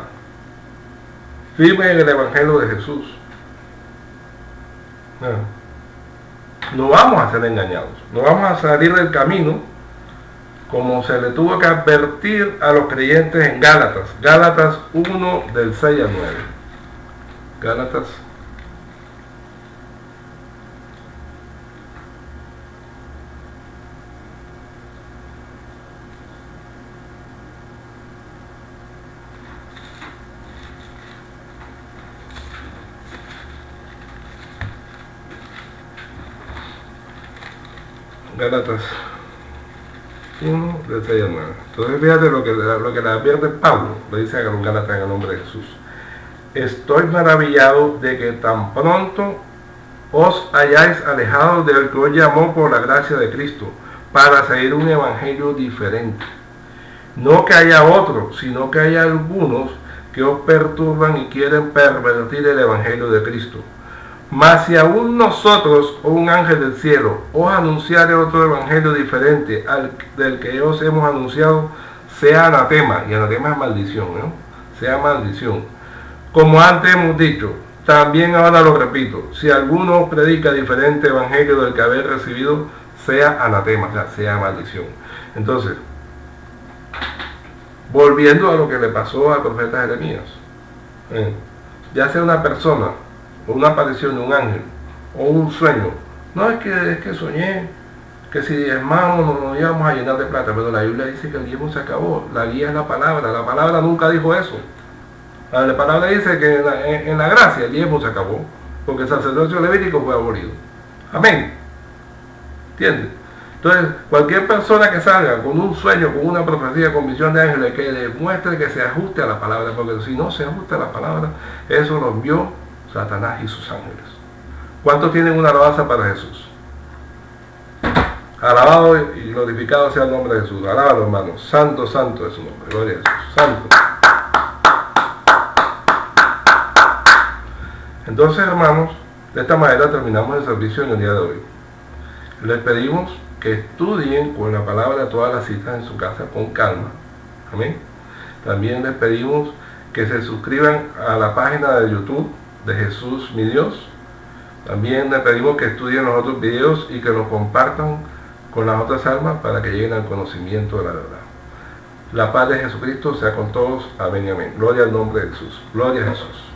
firmes en el Evangelio de Jesús, no vamos a ser engañados, no vamos a salir del camino como se le tuvo que advertir a los creyentes en Gálatas. Gálatas 1 del 6 al 9. Gálatas. Gálatas 1 del 6 al 9. Entonces fíjate lo que le advierte Pablo, le dice a los Gálatas en el nombre de Jesús. Estoy maravillado de que tan pronto os hayáis alejado del que os llamó por la gracia de Cristo, para seguir un evangelio diferente. No que haya otro, sino que haya algunos que os perturban y quieren pervertir el evangelio de Cristo. Mas si aún nosotros o un ángel del cielo os anunciare otro evangelio diferente al del que os hemos anunciado, sea anatema, y anatema es maldición, ¿no? Sea maldición. Como antes hemos dicho, también ahora lo repito, si alguno predica diferente evangelio del que habéis recibido, sea anatema, o sea, sea maldición. Entonces, volviendo a lo que le pasó al profeta Jeremías, ya sea una persona, o una aparición de un ángel, o un sueño, no es que soñé que si diezmamos nos íbamos a llenar de plata, pero la Biblia dice que el diezmo se acabó, la guía es la palabra nunca dijo eso. La palabra dice que en la gracia el diezmo se acabó, porque el sacerdocio levítico fue abolido. Amén. ¿Entiendes? Entonces, cualquier persona que salga con un sueño, con una profecía, con visión de ángeles, que demuestre que se ajuste a la palabra, porque si no se ajusta a la palabra, eso lo envió Satanás y sus ángeles. ¿Cuántos tienen una alabanza para Jesús? Alabado y glorificado sea el nombre de Jesús. Alábalo, hermano. Santo, santo es su nombre. Gloria a Jesús. Santo. Entonces, hermanos, de esta manera terminamos el servicio en el día de hoy. Les pedimos que estudien con la palabra todas las citas en su casa con calma. Amén. También les pedimos que se suscriban a la página de YouTube de Jesús mi Dios. También les pedimos que estudien los otros videos y que los compartan con las otras almas para que lleguen al conocimiento de la verdad. La paz de Jesucristo sea con todos. Amén y amén. Gloria al nombre de Jesús. Gloria a Jesús.